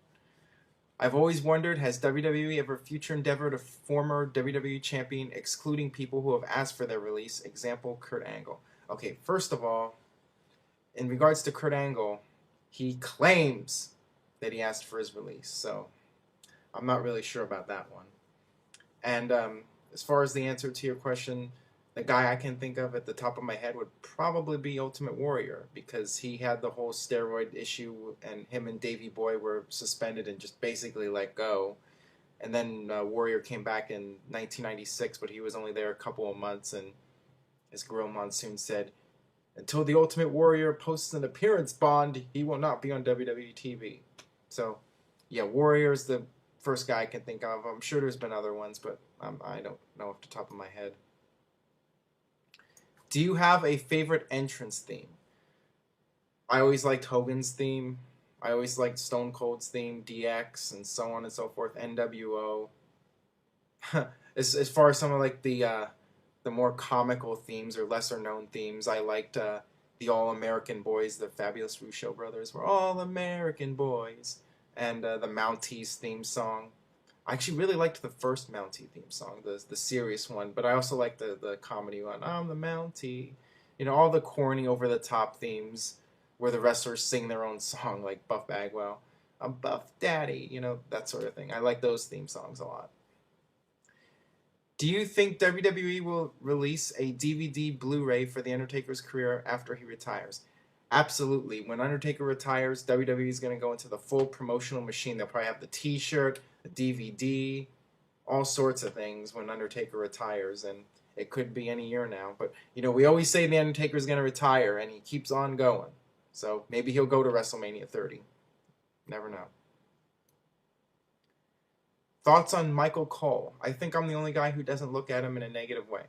I've always wondered, has WWE ever future endeavored a former WWE champion excluding people who have asked for their release? Example, Kurt Angle. Okay, first of all, in regards to Kurt Angle, he claims that he asked for his release, so I'm not really sure about that one. And as far as the answer to your question, the guy I can think of at the top of my head would probably be Ultimate Warrior, because he had the whole steroid issue, and him and Davey Boy were suspended and just basically let go. And then Warrior came back in 1996, but he was only there a couple of months, and as Gorilla Monsoon said, until the Ultimate Warrior posts an appearance bond, he will not be on WWE TV. So, yeah, Warrior's the first guy I can think of. I'm sure there's been other ones, but I don't know off the top of my head. Do you have a favorite entrance theme? I always liked Hogan's theme. I always liked Stone Cold's theme, DX, and so on and so forth. NWO. As far as some of like the more comical themes or lesser known themes, I liked the All American Boys, the Fabulous Rusho Brothers were All American Boys, and the Mounties theme song. I actually really liked the first Mountie theme song, the serious one, but I also liked the comedy one. I'm the Mountie. All the corny, over-the-top themes where the wrestlers sing their own song, like Buff Bagwell. I'm Buff Daddy, that sort of thing. I like those theme songs a lot. Do you think WWE will release a DVD Blu-ray for The Undertaker's career after he retires? Absolutely. When Undertaker retires, WWE is going to go into the full promotional machine. They'll probably have the T-shirt, the DVD, all sorts of things when Undertaker retires, and it could be any year now. But, we always say The Undertaker's going to retire, and he keeps on going. So maybe he'll go to WrestleMania 30. Never know. Thoughts on Michael Cole? I think I'm the only guy who doesn't look at him in a negative way.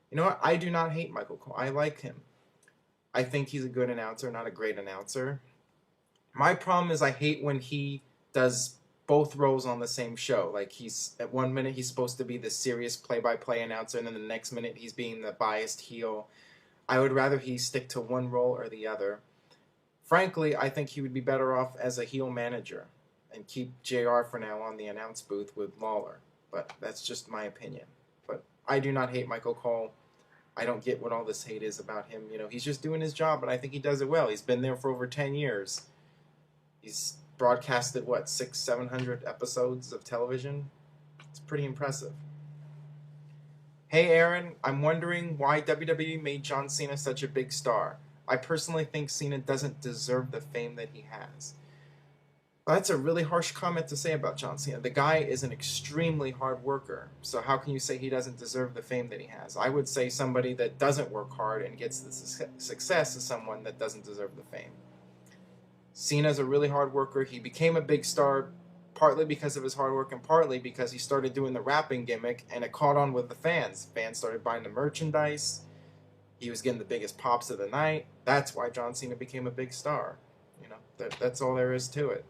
You know what? I do not hate Michael Cole. I like him. I think he's a good announcer, not a great announcer. My problem is I hate when he does both roles on the same show. Like, at 1 minute he's supposed to be the serious play-by-play announcer, and then the next minute he's being the biased heel. I would rather he stick to one role or the other. Frankly, I think he would be better off as a heel manager and keep JR for now on the announce booth with Lawler. But that's just my opinion. But I do not hate Michael Cole. I don't get what all this hate is about him. He's just doing his job, and I think he does it well. He's been there for over 10 years. He's broadcasted, 700 episodes of television? It's pretty impressive. Hey, Aaron, I'm wondering why WWE made John Cena such a big star. I personally think Cena doesn't deserve the fame that he has. Well, that's a really harsh comment to say about John Cena. The guy is an extremely hard worker, so how can you say he doesn't deserve the fame that he has? I would say somebody that doesn't work hard and gets the success is someone that doesn't deserve the fame. Cena's a really hard worker. He became a big star partly because of his hard work and partly because he started doing the rapping gimmick and it caught on with the fans. Fans started buying the merchandise. He was getting the biggest pops of the night. That's why John Cena became a big star. That's all there is to it.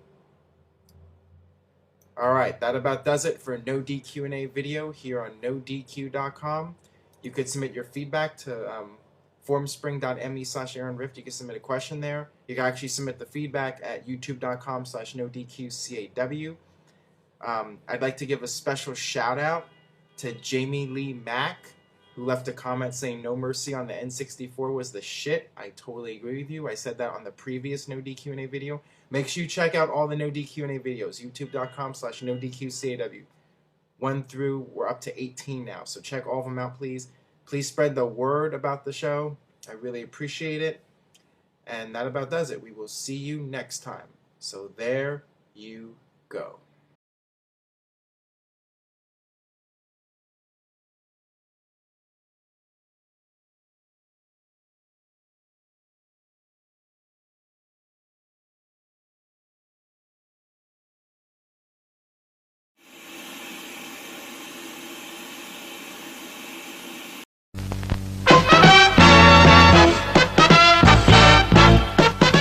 Alright, that about does it for NoDQ&A video here on NoDQ.com. You could submit your feedback to formspring.me/AaronRift. You can submit a question there. You can actually submit the feedback at youtube.com/NoDQCAW. I'd like to give a special shout out to Jamie Lee Mack, who left a comment saying No Mercy on the N64 was the shit. I totally agree with you. I said that on the previous No DQ&A video. Make sure you check out all the No DQ&A videos. YouTube.com/NoDQ&AV. 1 through, we're up to 18 now. So check all of them out, please. Please spread the word about the show. I really appreciate it. And that about does it. We will see you next time. So there you go.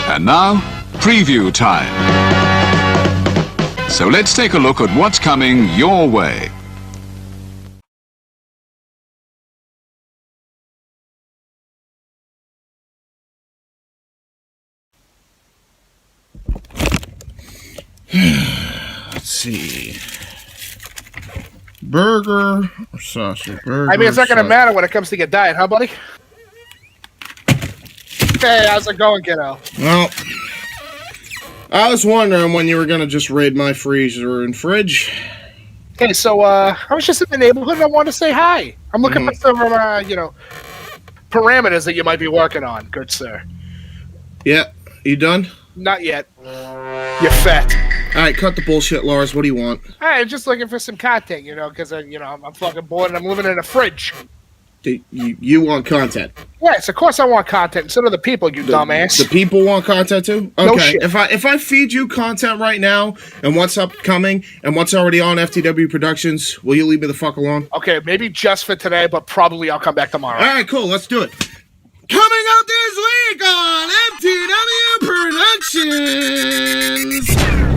And now, preview time. So let's take a look at what's coming your way. Let's see. Burger or sausage? Burger. I mean, it's not going to matter when it comes to your diet, huh, buddy? Hey, how's it going, kiddo? Well, I was wondering when you were going to just raid my freezer and fridge. Okay, so I was just in the neighborhood and I wanted to say hi. I'm looking for some, parameters that you might be working on, good sir. Yeah, you done? Not yet. You're fat. All right, cut the bullshit, Lars. What do you want? I'm just looking for some content, because I'm fucking bored and I'm living in a fridge. You want content? Yes, of course I want content instead of the people, you dumbass. The people want content too? Okay. No shit. If I feed you content right now and what's upcoming and what's already on FTW Productions, will you leave me the fuck alone? Okay, maybe just for today, but probably I'll come back tomorrow. All right, cool. Let's do it. Coming up this week on FTW Productions,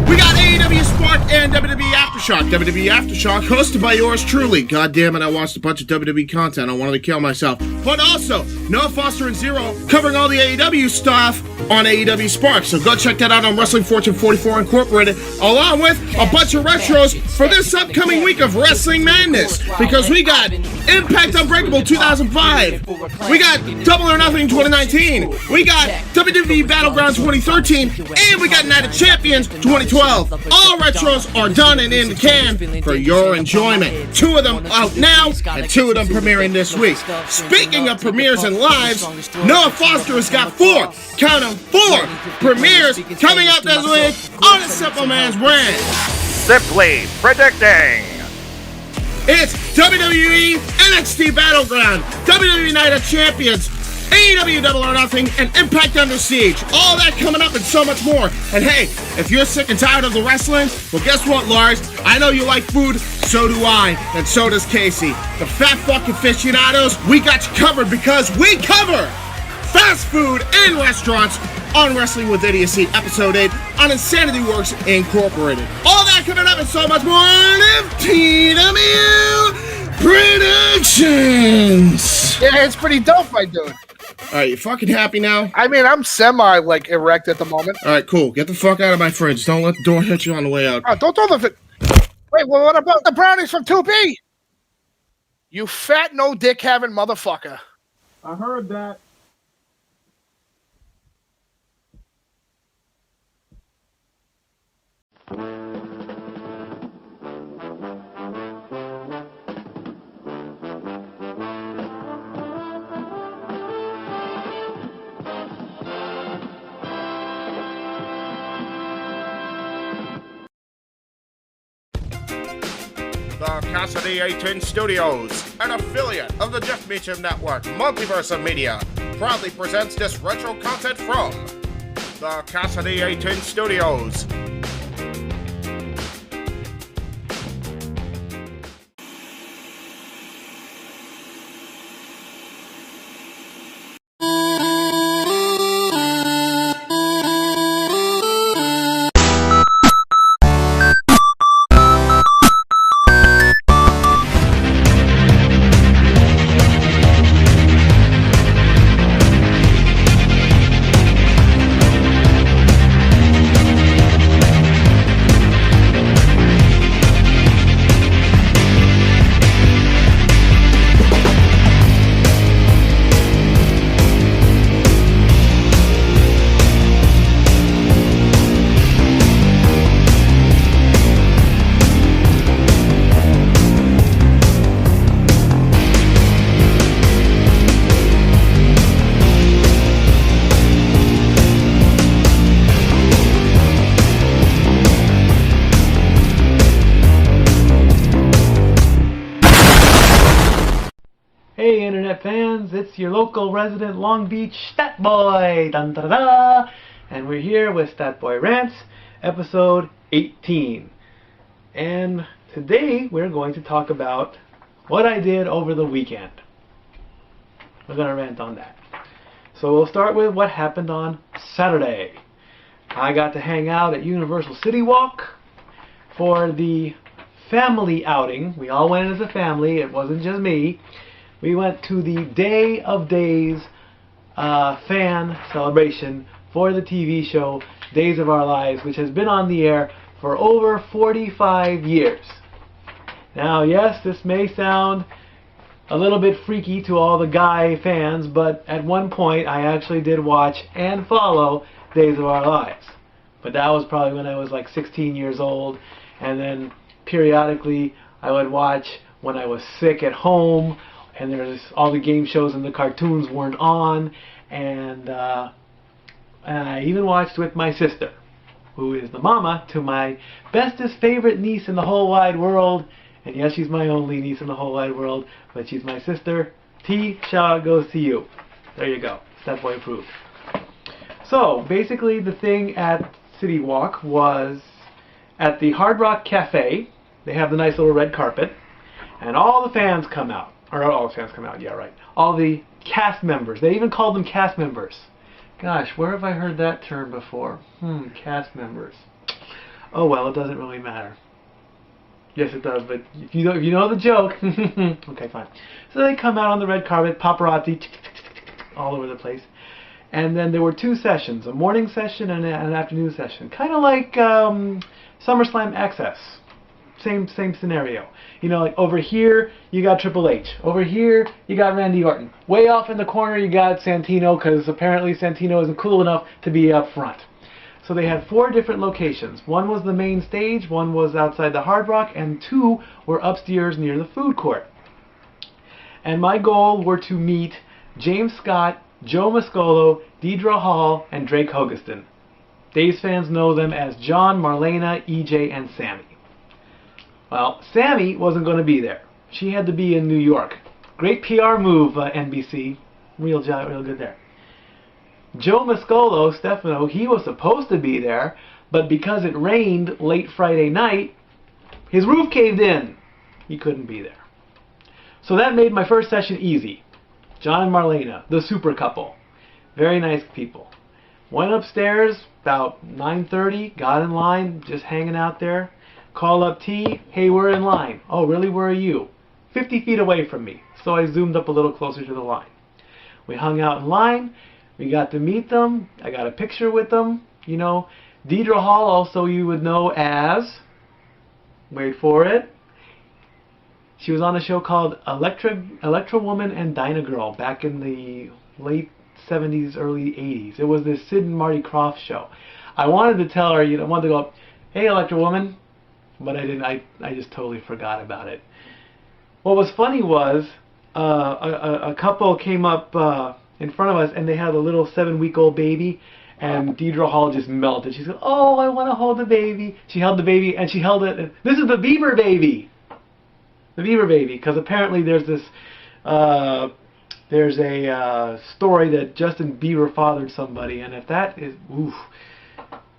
we got AEW Spark and WWE Aftershock. WWE Aftershock, hosted by yours truly. God damn it, I watched a bunch of WWE content. I wanted to kill myself. But also, Noah Foster and Zero covering all the AEW stuff on AEW Spark. So go check that out on Wrestling Fortune 44 Incorporated, along with a bunch of retros for this upcoming week of Wrestling Madness. Because we got Impact Unbreakable 2005. We got Double or Nothing 2019. We got WWE Battleground 2013. And we got Night of Champions 2012. All retros are done and in the can for your enjoyment. 2 of them out now, and 2 of them premiering this week. Speaking of premieres and lives, Noah Foster has got 4, count them, 4 premieres coming up this week on the Simple Man's brand. Simply predicting. It's WWE NXT Battleground, WWE Night of Champions, AEW Double or Nothing, and Impact Under Siege. All that coming up and so much more. And hey, if you're sick and tired of the wrestling, well, guess what, Lars? I know you like food, so do I, and so does Casey. The fat fucking aficionados, we got you covered because we cover fast food and restaurants on Wrestling with Idiocy, Episode 8 on Insanity Works Incorporated. All that coming up and so much more on FTW Productions. Yeah, it's pretty dope, my dude. Alright, you fucking happy now? I mean, I'm semi, erect at the moment. Alright, cool. Get the fuck out of my fridge. Don't let the door hit you on the way out. Oh, don't throw the... Wait, well, what about the brownies from 2B? You fat, no-dick-having motherfucker. I heard that. The Casa D18 Studios, an affiliate of the Jeff Meacham Network, Multiverse of Media, proudly presents this retro content from the Casa D18 Studios. Internet fans, it's your local resident Long Beach Stat Boy, dun, da, da, da. And we're here with Stat Boy Rants, episode 18. And today we're going to talk about what I did over the weekend. We're going to rant on that. So we'll start with what happened on Saturday. I got to hang out at Universal City Walk for the family outing. We all went as a family. It wasn't just me. We went to the Day of Days fan celebration for the TV show Days of Our Lives, which has been on the air for over 45 years. Now, yes, this may sound a little bit freaky to all the guy fans, but at one point I actually did watch and follow Days of Our Lives. But that was probably when I was like 16 years old, and then periodically I would watch when I was sick at home, and there's all the game shows and the cartoons weren't on, and I even watched with my sister, who is the mama to my bestest favorite niece in the whole wide world. And yes, she's my only niece in the whole wide world, but she's my sister. T, shout out goes to you. There you go. Step Boy approved. So, basically the thing at City Walk was at the Hard Rock Cafe. They have the nice little red carpet, and all the fans come out. Or all the fans come out, yeah, right. All the cast members. They even called them cast members. Gosh, where have I heard that term before? Cast members. Oh well, it doesn't really matter. Yes, it does, but if you know the joke, okay, fine. So they come out on the red carpet, paparazzi, all over the place. And then there were two sessions, a morning session and an afternoon session. Kind of like SummerSlam Access. Same scenario. You know, like over here, you got Triple H. Over here, you got Randy Orton. Way off in the corner, you got Santino, because apparently Santino isn't cool enough to be up front. So they had 4 different locations. One was the main stage, one was outside the Hard Rock, and 2 were upstairs near the food court. And my goal were to meet James Scott, Joe Mascolo, Deidre Hall, and Drake Hogestyn. Days fans know them as John, Marlena, EJ, and Sammy. Well, Sammy wasn't going to be there. She had to be in New York. Great PR move, NBC. Real good there. Joe Mascolo, Stefano, he was supposed to be there, but because it rained late Friday night, his roof caved in. He couldn't be there. So that made my first session easy. John and Marlena, the super couple. Very nice people. Went upstairs about 9:30, got in line, just hanging out there. Call up T, hey, we're in line. Oh, really, where are you? 50 feet away from me. So I zoomed up a little closer to the line. We hung out in line. We got to meet them. I got a picture with them. You know, Deidre Hall, also you would know as, wait for it, she was on a show called Electra Woman and Dyna Girl back in the late 70s, early 80s. It was this Sid and Marty Krofft show. I wanted to tell her, I wanted to go, hey, Electra Woman, but I didn't. I just totally forgot about it. What was funny was a couple came up in front of us, and they had a little 7-week-old baby, and Deidre Hall just melted. She said, oh, I want to hold the baby. She held the baby, and she held it. This is the Bieber baby. The Bieber baby, because apparently there's this, there's a story that Justin Bieber fathered somebody, and if that is, oof,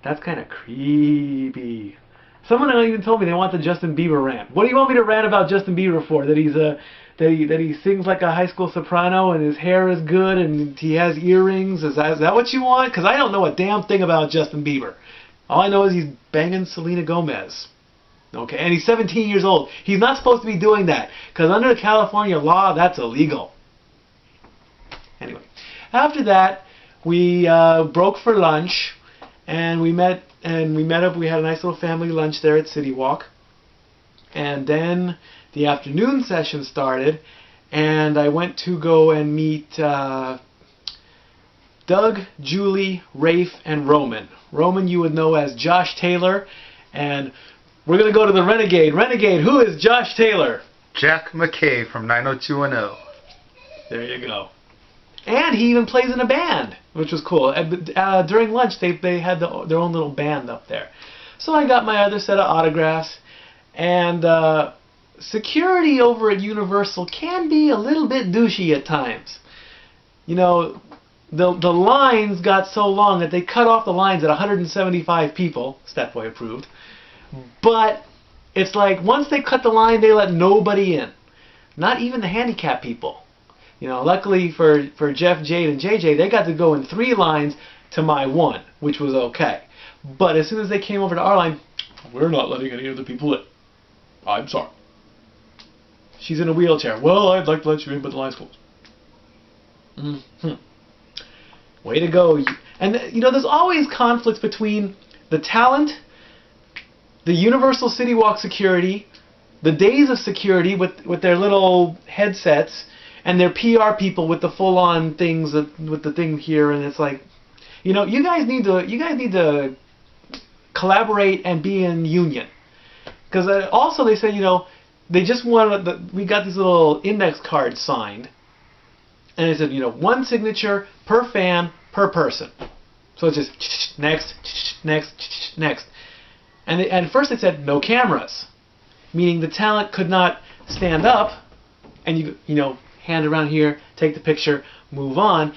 that's kind of creepy. Someone even told me they want the Justin Bieber rant. What do you want me to rant about Justin Bieber for? That he's that he sings like a high school soprano and his hair is good and he has earrings? Is that what you want? Because I don't know a damn thing about Justin Bieber. All I know is he's banging Selena Gomez. Okay, and he's 17 years old. He's not supposed to be doing that because under the California law, that's illegal. Anyway, after that, we broke for lunch and we met up. We had a nice little family lunch there at City Walk. And then the afternoon session started, and I went to go and meet Doug, Julie, Rafe, and Roman. Roman you would know as Josh Taylor, and we're going to go to the Renegade. Renegade, who is Josh Taylor? Jack McKay from 90210. There you go. And he even plays in a band, which was cool. During lunch, they had their own little band up there. So I got my other set of autographs, and security over at Universal can be a little bit douchey at times. You know, the lines got so long that they cut off the lines at 175 people, Statboy approved. But it's like once they cut the line, they let nobody in. Not even the handicapped people. You know, luckily for Jeff, Jade, and JJ, they got to go in 3 lines to my 1, which was okay. But as soon as they came over to our line, we're not letting any of the people in. I'm sorry. She's in a wheelchair. Well, I'd like to let you in, but the line's closed. Way to go. And, you know, there's always conflicts between the talent, the Universal City Walk security, the days of security with their little headsets, and their PR people with the full-on things, with the thing here, and it's like, you know, you guys need to collaborate and be in union. Because also they said, you know, they just wanted, we got these little index cards signed, and they said, you know, 1 signature per fan per person. So it's just next, next, next. And at first they said no cameras, meaning the talent could not stand up and you know, hand around here, take the picture, move on.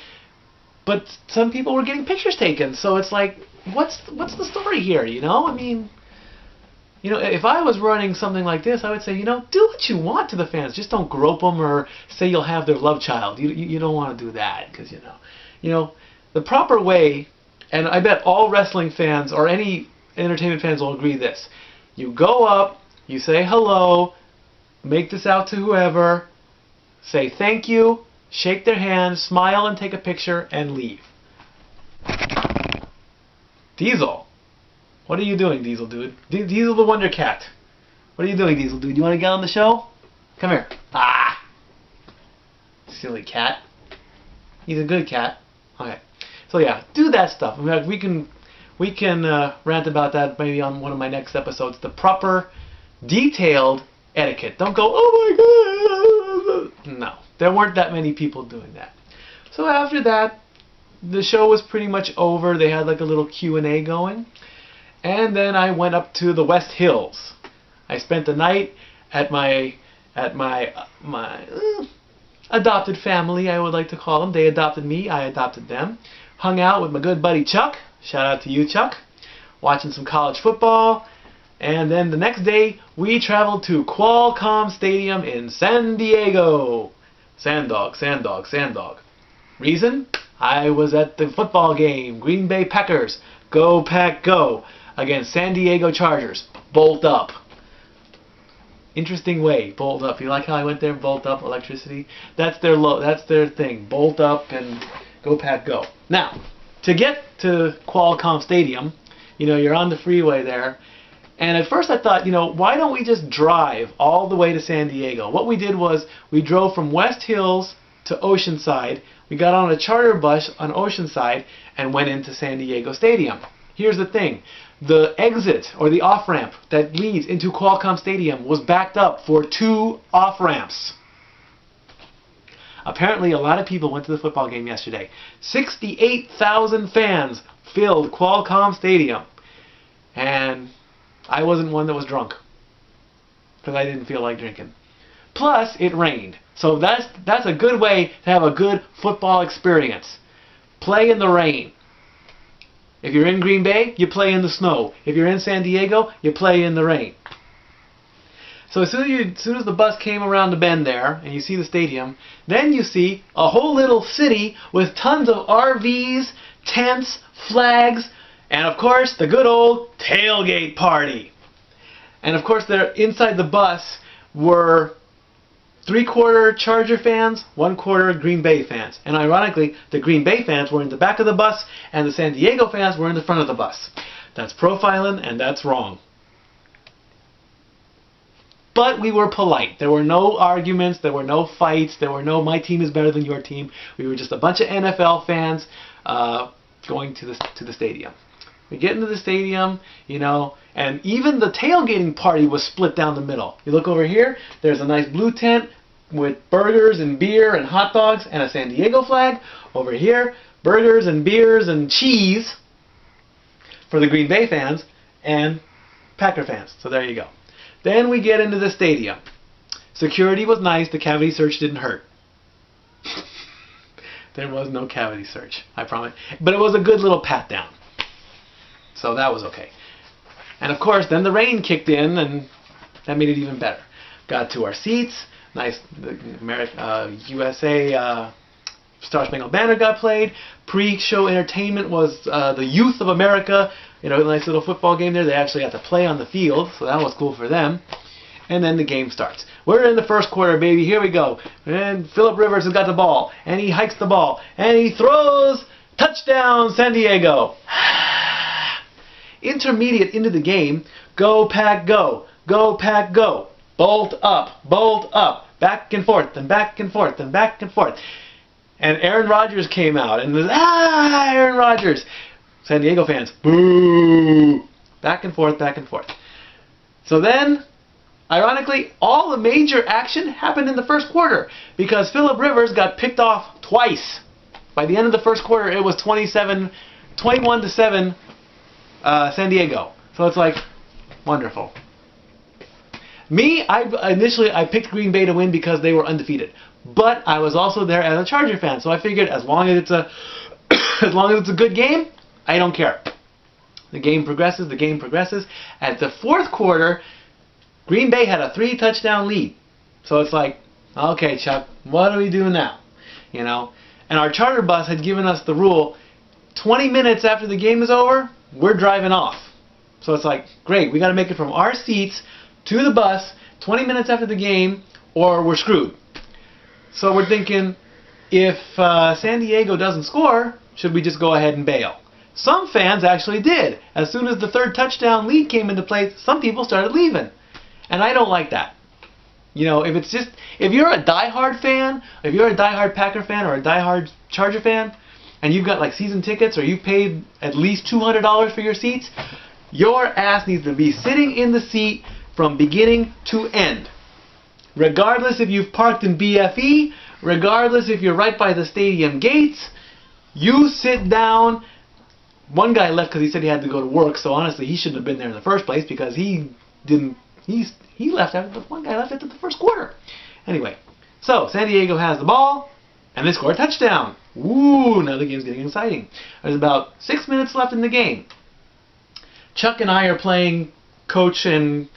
But some people were getting pictures taken, so it's like, what's the story here? You know, I mean, you know, if I was running something like this, I would say, you know, do what you want to the fans. Just don't grope them or say you'll have their love child. You don't want to do that because you know, the proper way. And I bet all wrestling fans or any entertainment fans will agree this. You go up, you say hello, make this out to whoever, say thank you, shake their hand, smile and take a picture, and leave. Diesel. What are you doing, Diesel dude? Diesel the Wonder Cat. What are you doing, Diesel dude? You want to get on the show? Come here. Ah! Silly cat. He's a good cat. Okay. So yeah, do that stuff. In fact, we can rant about that maybe on one of my next episodes. The proper, detailed etiquette. Don't go, oh my god! No. There weren't that many people doing that. So after that, the show was pretty much over. They had like a little Q&A going. And then I went up to the West Hills. I spent the night at my adopted family, I would like to call them. They adopted me, I adopted them. Hung out with my good buddy Chuck. Shout out to you, Chuck. Watching some college football. And then the next day, we traveled to Qualcomm Stadium in San Diego. Sandog, Sandog, Sandog. Reason? I was at the football game. Green Bay Packers. Go Pack Go. Against San Diego Chargers. Bolt up. Interesting way. Bolt up. You like how I went there? Bolt up. Electricity. That's their thing. Bolt up and Go Pack Go. Now, to get to Qualcomm Stadium, you know, you're on the freeway there. And at first I thought, you know, why don't we just drive all the way to San Diego? What we did was we drove from West Hills to Oceanside. We got on a charter bus on Oceanside and went into San Diego Stadium. Here's the thing. The exit, or the off-ramp that leads into Qualcomm Stadium was backed up for 2 off-ramps. Apparently a lot of people went to the football game yesterday. 68,000 fans filled Qualcomm Stadium. And I wasn't one that was drunk, because I didn't feel like drinking. Plus, it rained. So that's a good way to have a good football experience. Play in the rain. If you're in Green Bay, you play in the snow. If you're in San Diego, you play in the rain. So as soon as the bus came around the bend there, and you see the stadium, then you see a whole little city with tons of RVs, tents, flags, and of course, the good old tailgate party. And of course, there inside the bus were 3/4 Charger fans, 1/4 Green Bay fans. And ironically, the Green Bay fans were in the back of the bus, and the San Diego fans were in the front of the bus. That's profiling, and that's wrong. But we were polite. There were no arguments, there were no fights, there were no my team is better than your team. We were just a bunch of NFL fans going to the stadium. We get into the stadium, you know, and even the tailgating party was split down the middle. You look over here, there's a nice blue tent with burgers and beer and hot dogs and a San Diego flag. Over here, burgers and beers and cheese for the Green Bay fans and Packer fans. So there you go. Then we get into the stadium. Security was nice. The cavity search didn't hurt. There was no cavity search, I promise. But it was a good little pat down. So that was okay. And of course, then the rain kicked in, and that made it even better. Got to our seats. Nice, the USA Star Spangled Banner got played. Pre-show entertainment was the Youth of America. You know, a nice little football game there. They actually got to play on the field, so that was cool for them. And then the game starts. We're in the first quarter, baby. Here we go. And Phillip Rivers has got the ball. And he hikes the ball. And he throws. Touchdown, San Diego. Intermediate into the game. Go, Pack, go. Go, Pack, go. Bolt up. Bolt up. Back and forth and back and forth and back and forth. And Aaron Rodgers came out. And was, Aaron Rodgers. San Diego fans, boo. Back and forth, back and forth. So then, ironically, all the major action happened in the first quarter because Phillip Rivers got picked off twice. By the end of the first quarter, it was 21-7 San Diego. So it's like, wonderful. Me, I picked Green Bay to win because they were undefeated. But I was also there as a Charger fan, so I figured as long as it's a good game, I don't care. The game progresses, the game progresses. At the fourth quarter, Green Bay had a 3-touchdown lead. So it's like, okay, Chuck, what do we do now? You know? And our charter bus had given us the rule, 20 minutes after the game is over, we're driving off. So it's like, great, we got to make it from our seats to the bus 20 minutes after the game, or we're screwed. So we're thinking, if San Diego doesn't score, should we just go ahead and bail? Some fans actually did. As soon as the third touchdown lead came into play, some people started leaving. And I don't like that. You know, if you're a diehard fan, if you're a diehard Packer fan or a diehard Charger fan, and you've got like season tickets or you paid at least $200 for your seats, your ass needs to be sitting in the seat from beginning to end. Regardless if you've parked in BFE, regardless if you're right by the stadium gates, you sit down. One guy left because he said he had to go to work, so honestly he shouldn't have been there in the first place because he left after one guy left after the first quarter. Anyway, so San Diego has the ball and they score a touchdown. Ooh, now the game's getting exciting. There's about 6 minutes left in the game. Chuck and I are playing coach and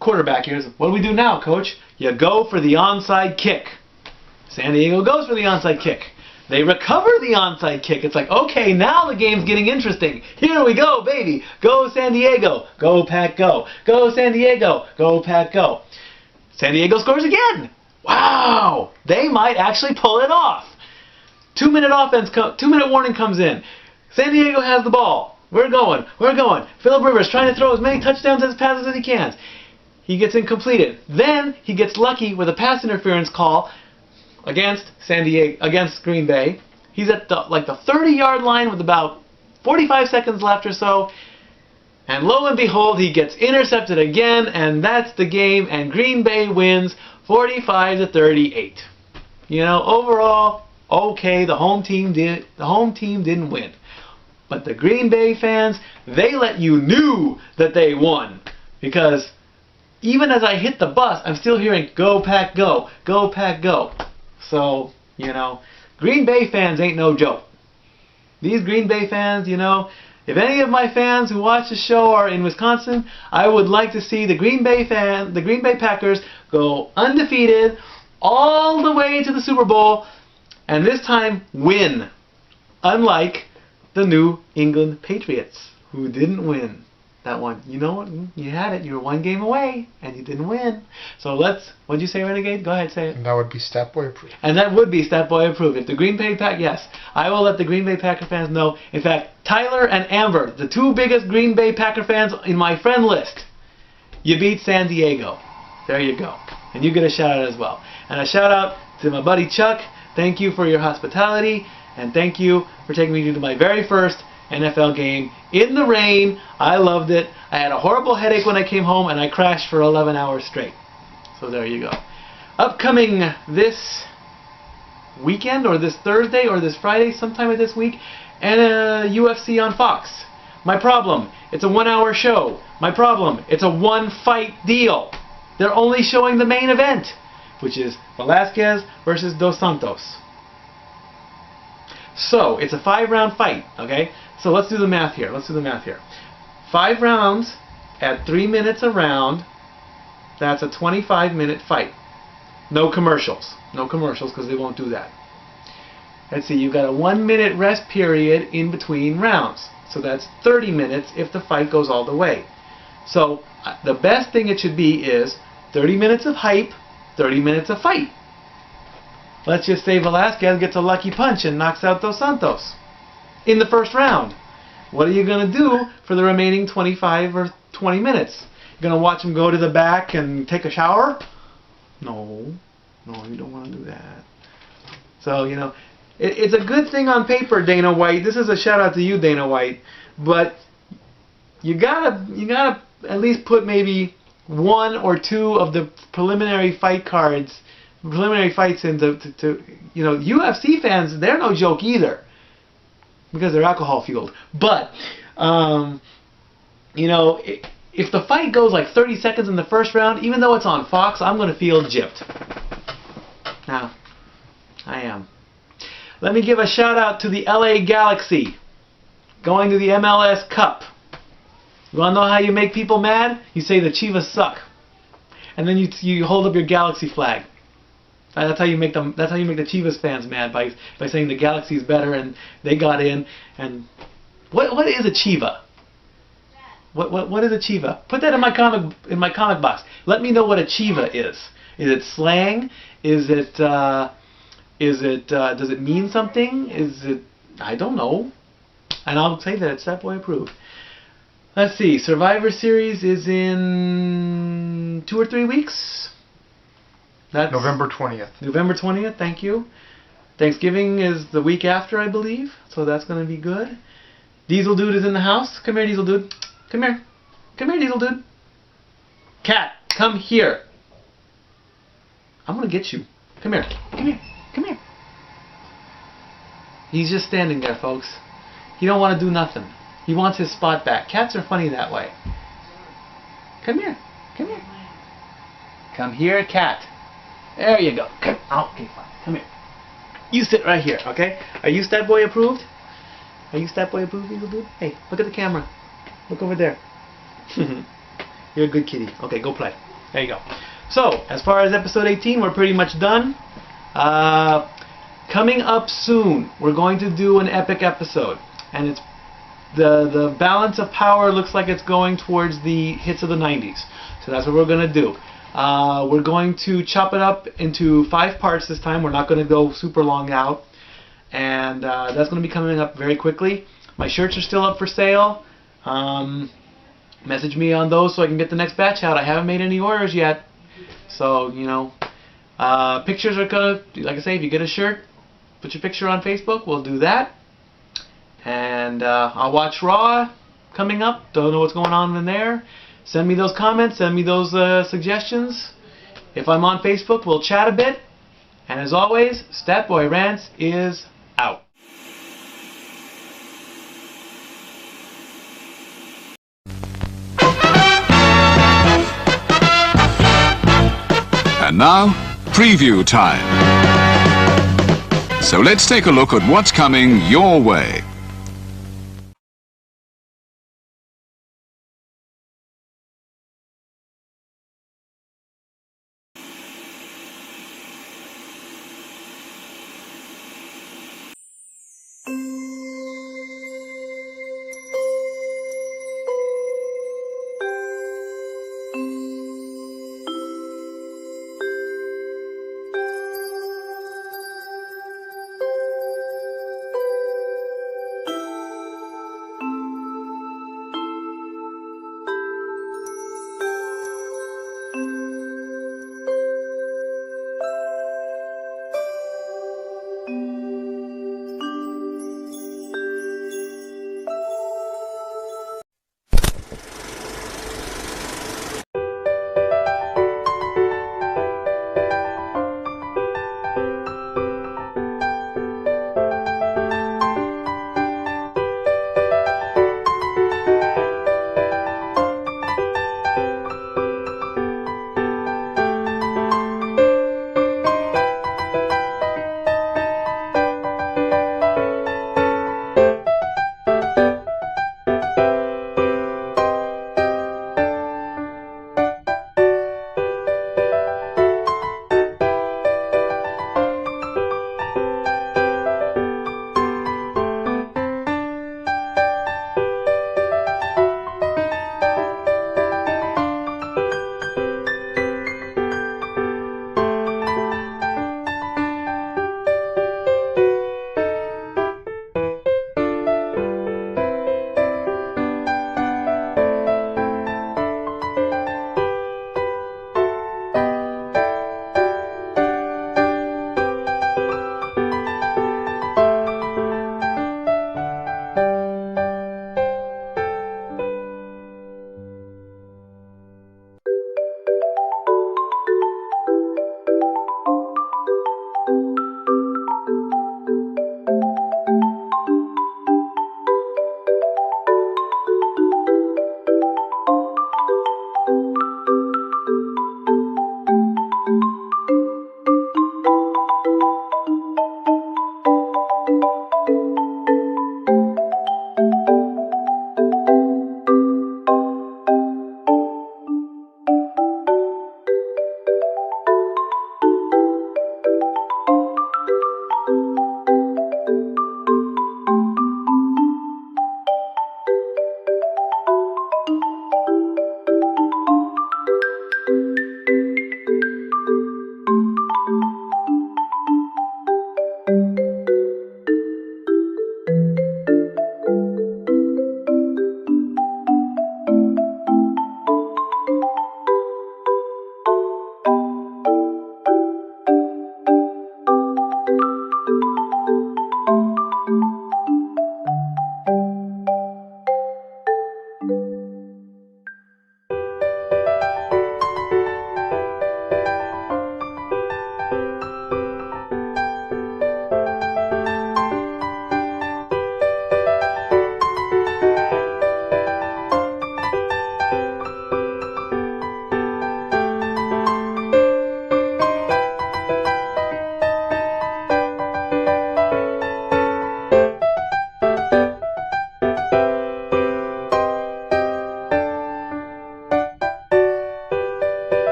quarterback here. What do we do now, coach? You go for the onside kick. San Diego goes for the onside kick. They recover the onside kick. It's like, okay, now the game's getting interesting. Here we go, baby. Go San Diego. Go Pack, go. Go San Diego. Go Pack, go. San Diego scores again. Wow. They might actually pull it off. 2-minute warning comes in. San Diego has the ball. We're going. We're going. Phillip Rivers trying to throw as many touchdowns as passes as he can. He gets incompleted. Then he gets lucky with a pass interference call against Green Bay. He's at the 30-yard line with about 45 seconds left or so. And lo and behold, he gets intercepted again, and that's the game, and Green Bay wins 45-38. You know, overall, okay, the home team didn't win. But the Green Bay fans, they let you know that they won. Because even as I hit the bus, I'm still hearing, go Pack, go. Go Pack, go. So, you know, Green Bay fans ain't no joke. These Green Bay fans, you know, if any of my fans who watch the show are in Wisconsin, I would like to see the Green Bay Packers go undefeated all the way to the Super Bowl and this time win. Unlike the New England Patriots, who didn't win that one. You know what? You had it. You were one game away, and you didn't win. So what'd you say, Renegade? Go ahead, say it. And that would be Stat Boy approved. And that would be Stat Boy approved. If the Green Bay yes, I will let the Green Bay Packer fans know. In fact, Tyler and Amber, the two biggest Green Bay Packer fans in my friend list, you beat San Diego. There you go. And you get a shout out as well. And a shout out to my buddy Chuck. Thank you for your hospitality. And thank you for taking me to my very first NFL game in the rain. I loved it. I had a horrible headache when I came home, and I crashed for 11 hours straight. So there you go. Upcoming this weekend, or this Thursday, or this Friday, sometime of this week, and UFC on Fox. My problem, it's a 1-hour show. My problem, it's a one-fight deal. They're only showing the main event. which is Velasquez versus Dos Santos. So, it's a 5-round fight, okay? So let's do the math here. 5 rounds at 3 minutes a round, that's a 25-minute fight. No commercials. No commercials, because they won't do that. Let's see, you've got a 1-minute rest period in between rounds. So that's 30 minutes if the fight goes all the way. So the best thing it should be is 30 minutes of hype, 30 minutes of fight. Let's just say Velasquez gets a lucky punch and knocks out Dos Santos in the first round. What are you going to do for the remaining 25 or 20 minutes? You're going to watch him go to the back and take a shower? No, you don't want to do that. So, you know, it's a good thing on paper, Dana White. This is a shout out to you, Dana White. But you gotta at least put maybe 1 or 2 of the preliminary fight cards, preliminary fights into, you know, UFC fans. They're no joke either, because they're alcohol fueled. But you know, if the fight goes like 30 seconds in the first round, even though it's on Fox, I'm going to feel gypped. Now, I am. Let me give a shout out to the LA Galaxy going to the MLS Cup. You want to know how you make people mad? You say the Chivas suck, and then you hold up your Galaxy flag. That's how you make them. That's how you make the Chivas fans mad, by saying the Galaxy is better and they got in. And what is a Chiva? What is a Chiva? Put that in my comic box. Let me know what a Chiva is. Is it slang? Is it does it mean something? Is it, I don't know. And I'll say that it's That Boy approved. Let's see. Survivor Series is in 2 or 3 weeks. That's November 20th. November 20th. Thank you. Thanksgiving is the week after, I believe. So that's going to be good. Diesel Dude is in the house. Come here, Diesel Dude. Come here. Come here, Diesel Dude. Cat, come here. I'm going to get you. Come here. Come here. Come here. He's just standing there, folks. He don't want to do nothing. He wants his spot back. Cats are funny that way. Come here. Come here. Come here, cat. There you go. Come. Oh, okay, fine. Come here. You sit right here, okay? Are you Stat Boy approved? Are you Stat Boy approved, Eagle Dude? Hey, look at the camera. Look over there. You're a good kitty. Okay, go play. There you go. So, as far as episode 18, we're pretty much done. Coming up soon, we're going to do an epic episode. And it's the balance of power looks like it's going towards the hits of the 90s. So that's what we're going to do. We're going to chop it up into 5 parts this time. We're not going to go super long out. And that's going to be coming up very quickly. My shirts are still up for sale. Message me on those so I can get the next batch out. I haven't made any orders yet. So, you know, pictures are going to, like I say, if you get a shirt, put your picture on Facebook. We'll do that. And I'll watch Raw coming up. Don't know what's going on in there. Send me those comments. Send me those suggestions. If I'm on Facebook, we'll chat a bit. And as always, Stat Boy Rants is out. And now, preview time. So let's take a look at what's coming your way.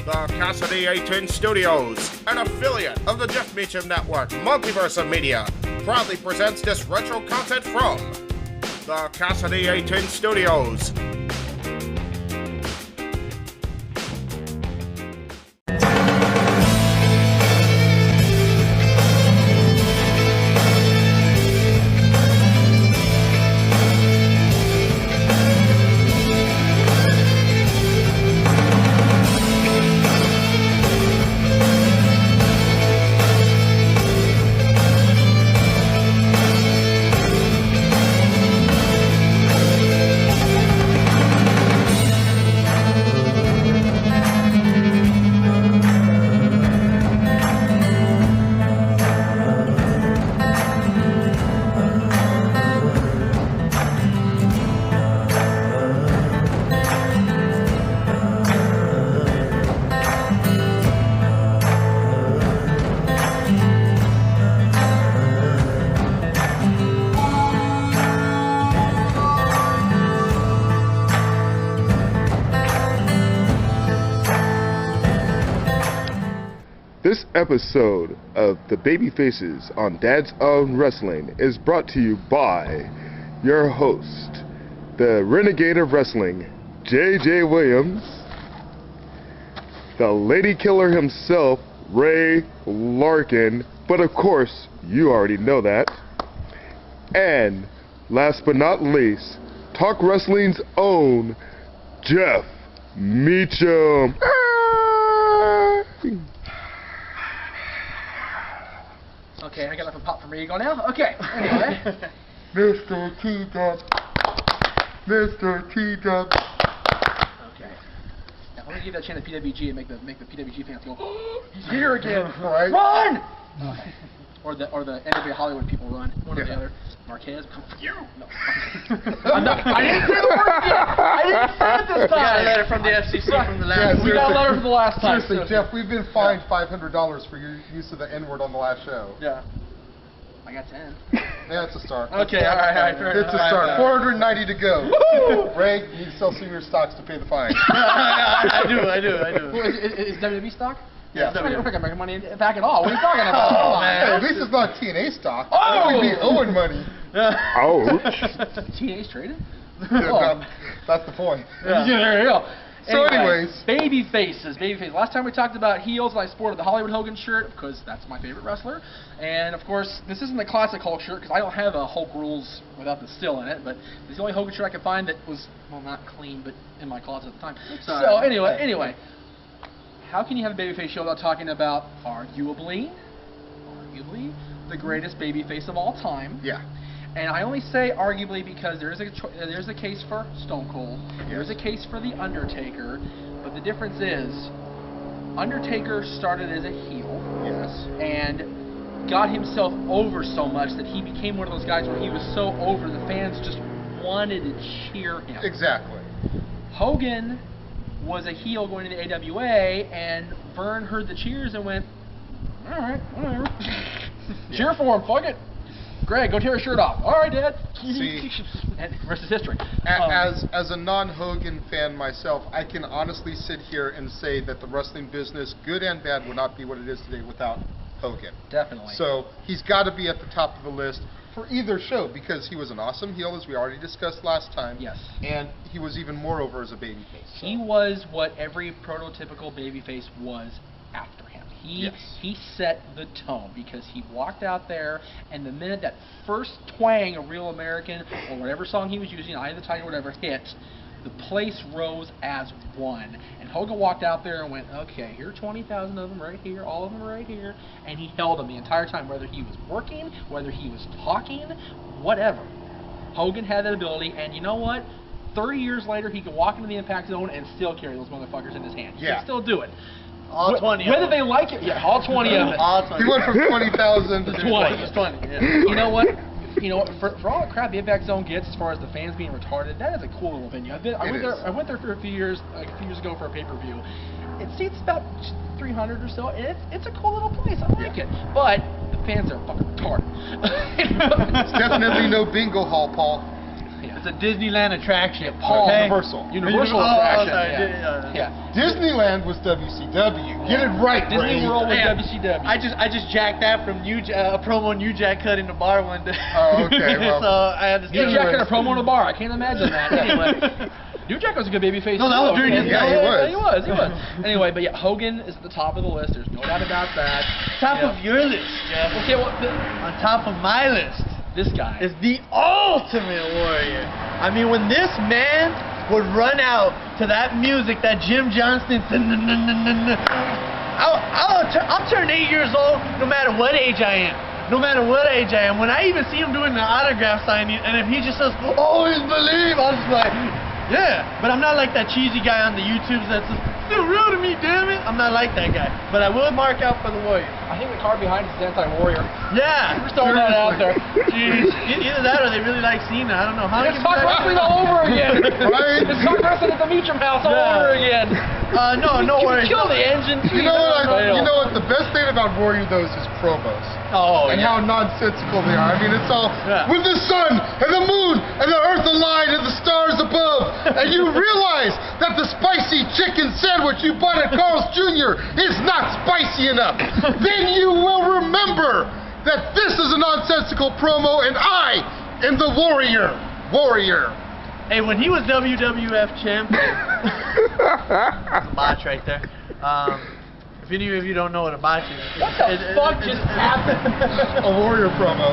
The Casa D18 Studios, an affiliate of the Jeff Meacham Network, Multiverse Media, proudly presents this retro content from the Casa D18 Studios. This episode of The Baby Faces on Dad's Own Wrestling is brought to you by your host, the Renegade of Wrestling, J.J. Williams, the Lady Killer himself, Ray Larkin, but of course, you already know that, and last but not least, Talk Wrestling's own, Jeff Meacham. Okay, I got enough of pop for me to go now? Okay, anyway. Mr. T-Dub. Mr. T-Dub. Okay. Now, let me give that chant to PWG and make the PWG fans go, oh, he's here again! Right. Run! Okay. Or the NWA Hollywood people run. One or the other. Marquez, come for you! No. I'm not, I didn't say the word yet! I didn't say it this time! We got a letter from the FCC from the last We got a letter from the last time. Seriously, Jeff, we've been fined $500 for your use of the N-word on the last show. Yeah. I got 10. Yeah, it's a start. Okay, alright, fair It's a start. 490 to go. Woo! Ray, you need to sell some of your stocks to pay the fine. I do. Well, is WWE stock? Yeah. We're not going to make money back at all. What are you talking about? Oh, man. At least it's not TNA stock. Oh! We'd be owing money. TNA's traded? Yeah, that's the point. Yeah, there you go. So anyways. Baby faces. Last time we talked about heels, I sported the Hollywood Hogan shirt because that's my favorite wrestler. And of course, this isn't the classic Hulk shirt because I don't have a Hulk Rules without the still in it, but it's the only Hogan shirt I could find that was, well, not clean, but in my closet at the time. So anyway, how can you have a babyface show without talking about arguably the greatest babyface of all time? Yeah. And I only say arguably because there's a case for Stone Cold, there's a case for The Undertaker, but the difference is Undertaker started as a heel, and got himself over so much that he became one of those guys where he was so over the fans just wanted to cheer him. Exactly. Hogan was a heel going to the AWA, and Vern heard the cheers and went, all right, whatever. Cheer for him, fuck it. Greg, go tear his shirt off. All right, Dad. See, and the rest is history. As a non-Hogan fan myself, I can honestly sit here and say that the wrestling business, good and bad, would not be what it is today without Hogan. Definitely. So he's got to be at the top of the list for either show because he was an awesome heel, as we already discussed last time. Yes. And he was even more over as a babyface. So. He was what every prototypical babyface was after him. He set the tone because he walked out there, and the minute that first twang of Real American or whatever song he was using, Eye of the Tiger, whatever, hit, the place rose as one. And Hogan walked out there and went, okay, here are 20,000 of them right here, all of them right here, and he held them the entire time, whether he was working, whether he was talking, whatever. Hogan had that ability, and you know what? 30 years later, he could walk into the Impact Zone and still carry those motherfuckers in his hand. He can still do it. All 20 Whether of them. they like it, all 20 of them. All 20. He went from 20,000 to 20. It's 20. Yeah. You know what? For all the crap the Impact Zone gets as far as the fans being retarded, that is a cool little venue. I went there for a few years ago for a pay-per-view. It seats about 300 or so. It's a cool little place. I like it. But the fans are fucking retarded. It's definitely no bingo hall, Paul. It's a Disneyland attraction. Paul, okay? Universal attraction. Yeah. Disneyland was WCW. Get it right, Disney Brady. World was Yeah. WCW. I just jacked that from a promo New Jack cut in the bar one day. Oh, okay. Well, so I had to. New Jack had a promo in a bar. I can't imagine that. Anyway, New Jack was a good babyface. No, that was during his Yeah, he was. He was. Anyway, but yeah, Hogan is at the top of the list. There's no doubt about that. Top of your list, Jeff. Okay, well, On top of my list. this guy Is the ultimate warrior. I mean, when this man would run out to that music, that Jim Johnston, I'll turn 8 years old no matter what age I am. No matter what age I am. When I even see him doing the autograph signing, and if he just says, always believe, I'm just like, yeah. But I'm not like that cheesy guy on the YouTubes that's just, still real to me, damn it. I'm not like that guy. But I will mark out for the Warrior. I think the card behind us is anti-warrior. Yeah. We're throwing that out there. Jeez. Either that or they really like Cena. I don't know. How It's talk wrestling all over again. Right? It's talk wrestling at the Meacham house all over again. No worries. Kill the engine. You know what? The best thing about Warrior though is his promos. Oh, And how nonsensical they are. I mean, it's all with the sun and the moon and the earth aligned and the stars above. And you realize that the spicy chicken sandwich you bought at Carl's Jr. is not spicy enough. Then you will remember that this is a nonsensical promo and I am the Warrior. Warrior. Hey, when he was WWF champion, that's a botch right there. If any of you don't know what a botch is, What the fuck just happened? A Warrior promo.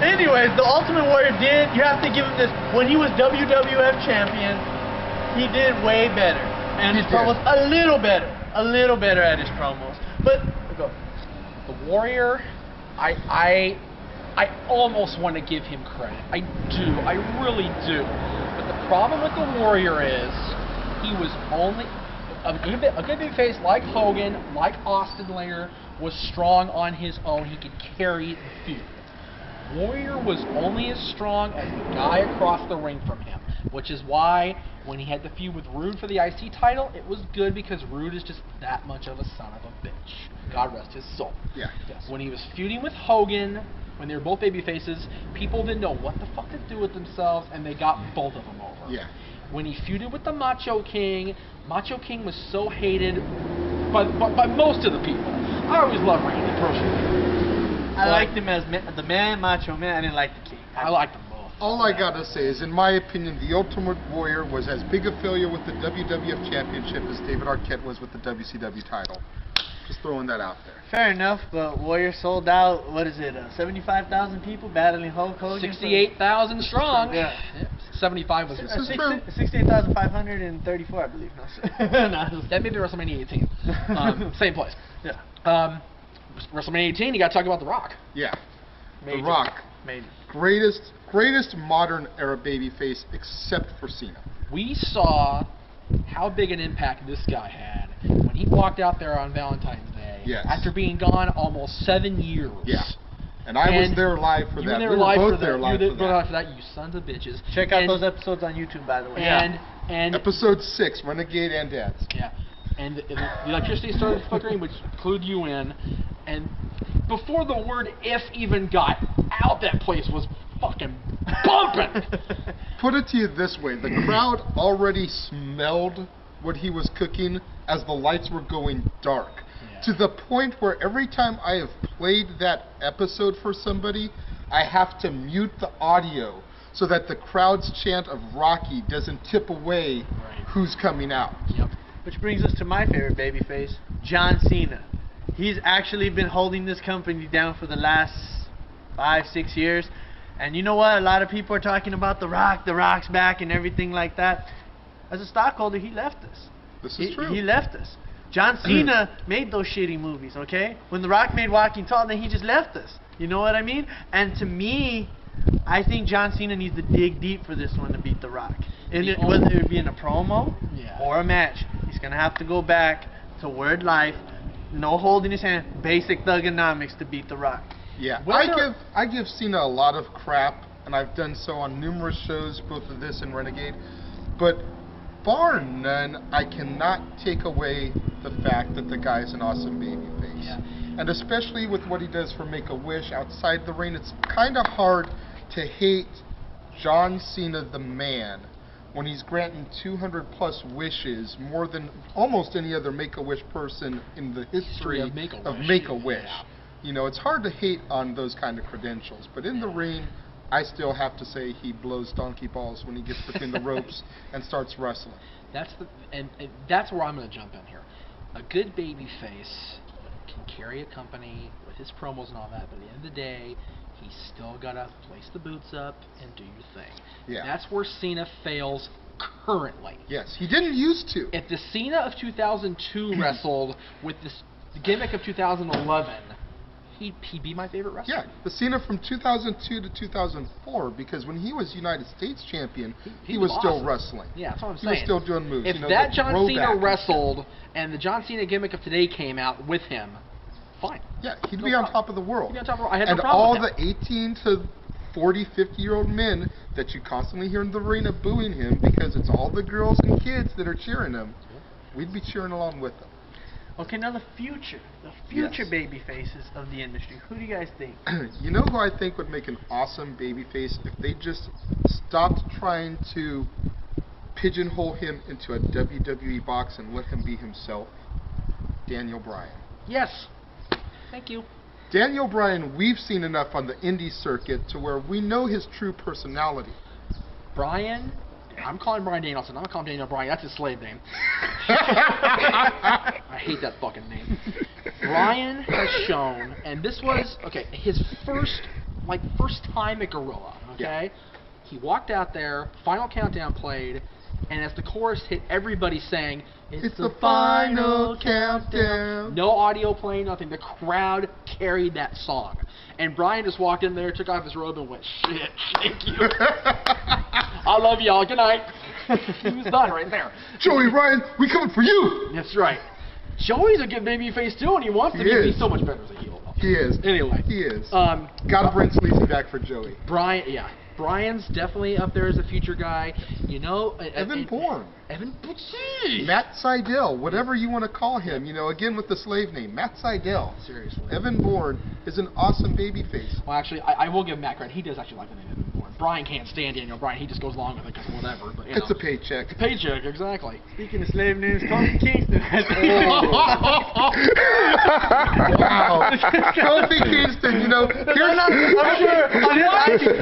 Anyways, the Ultimate Warrior did, you have to give him this, when he was WWF champion, he did way better. And his promos, a little better at his promos. But, go. The Warrior, I almost want to give him credit. I do. I really do. But the problem with the Warrior is he was only a good big face like Hogan, like Austin later, was strong on his own. He could carry the feud. Warrior was only as strong as the guy across the ring from him, which is why when he had the feud with Rude for the IC title, it was good because Rude is just that much of a son of a bitch. God rest his soul. Yeah. Yes. When he was feuding with Hogan, when they were both baby faces, people didn't know what the fuck to do with themselves, and they got both of them over. Yeah. When he feuded with the Macho King was so hated by most of the people. I always loved Randy personally. I liked him as the man, Macho Man. I didn't like the King. I liked them both. All I gotta say is, in my opinion, the Ultimate Warrior was as big a failure with the WWF Championship as David Arquette was with the WCW title. Just throwing that out there. Fair enough, but Warrior sold out, 75,000 people battling Hulk Hogan? 68,000 strong. Yeah. 75 was 68,534, I believe. That may be WrestleMania 18. Same place. Yeah. WrestleMania 18, you got to talk about The Rock. Yeah. Major. The Rock. Major. Greatest modern era babyface except for Cena. We saw how big an impact this guy had when he walked out there on Valentine's Day. Yes. After being gone almost 7 years. Yeah. And I was there live for that. You we were both there live for that. You sons of bitches. Check out those episodes on YouTube, by the way. And Episode 6, Renegade and Dads. Yeah. And the electricity started flickering, which included you in. And before the word "if" even got out, that place was fucking bumping. Put it to you this way: the crowd already smelled what he was cooking as the lights were going dark. Yeah. To the point where every time I have played that episode for somebody, I have to mute the audio so that the crowd's chant of Rocky doesn't tip away who's coming out. Yep. Which brings us to my favorite babyface, John Cena. He's actually been holding this company down for the last 5-6 years. And you know what? A lot of people are talking about The Rock, The Rock's back and everything like that. As a stockholder, he left us. This is true. He left us. John Cena made those shitty movies, okay? When The Rock made Walking Tall, then he just left us. You know what I mean? And to me, I think John Cena needs to dig deep for this one to beat The Rock. Whether it be in a promo or a match, he's going to have to go back to Word Life, no holding his hand, basic thugonomics to beat The Rock. Yeah, I give Cena a lot of crap, and I've done so on numerous shows, both of this and Renegade. But bar none, I cannot take away the fact that the guy's an awesome babyface. Yeah. And especially with what he does for Make-A-Wish outside the ring, it's kind of hard to hate John Cena the man, when he's granting 200 plus wishes, more than almost any other Make-A-Wish person in the history of Make-A-Wish. Yeah. You know, it's hard to hate on those kind of credentials, but in the ring, I still have to say he blows donkey balls when he gets between the ropes and starts wrestling. That's that's where I'm going to jump in here. A good baby face can carry a company with his promos and all that, but at the end of the day, he's still got to place the boots up and do your thing. Yeah. That's where Cena fails currently. Yes, he didn't used to. If the Cena of 2002 wrestled with this gimmick of 2011, he'd be my favorite wrestler. Yeah, the Cena from 2002 to 2004, because when he was United States champion, he was still awesome. wrestling. Yeah, that's what I'm he saying. was still doing moves. If you know, that the John throwback Cena wrestled and the John Cena gimmick of today came out with him, fine. Yeah, he'd be on top of the world. He'd be on top of the world. I had and no problem all with the 18 to 40, 50-year-old men that you constantly hear in the arena booing him because it's all the girls and kids that are cheering him, we'd be cheering along with them. Okay, now the future Yes. baby faces of the industry. Who do you guys think? You know who I think would make an awesome babyface if they just stopped trying to pigeonhole him into a WWE box and let him be himself? Daniel Bryan. Yes. Thank you. Daniel Bryan, we've seen enough on the Indy circuit to where we know his true personality. Brian, I'm calling Brian Danielson. I'm not calling Daniel Bryan. That's his slave name. I hate that fucking name. Brian has shown, and this was, his first time at Gorilla, okay? Yeah. He walked out there, Final Countdown played, and as the chorus hit, everybody sang, "It's the final countdown." No audio playing, nothing. The crowd carried that song. And Brian just walked in there, took off his robe, and went, "Shit, thank you. I love y'all. Good night." He was done right there. Joey Ryan, we coming for you. That's right. Joey's a good baby face too, and he wants to be. He's so much better as a heel. He is. Anyway. He is. Gotta bring Sleazy back for Joey. Brian's definitely up there as a future guy. You know, Evan Bourne. Evan Bourne. Matt Sydal, whatever you want to call him, you know, again with the slave name, Matt Sydal. Seriously. Evan Bourne is an awesome babyface. Well, actually, I will give Matt credit. He does actually like the name Evan Bourne. Brian can't stand Daniel Bryan. He just goes along with it because whatever. But, it's a paycheck. Paycheck, exactly. Speaking of slave names, Kofi Kingston. Wow. Kofi Kingston, you know. I'm sure.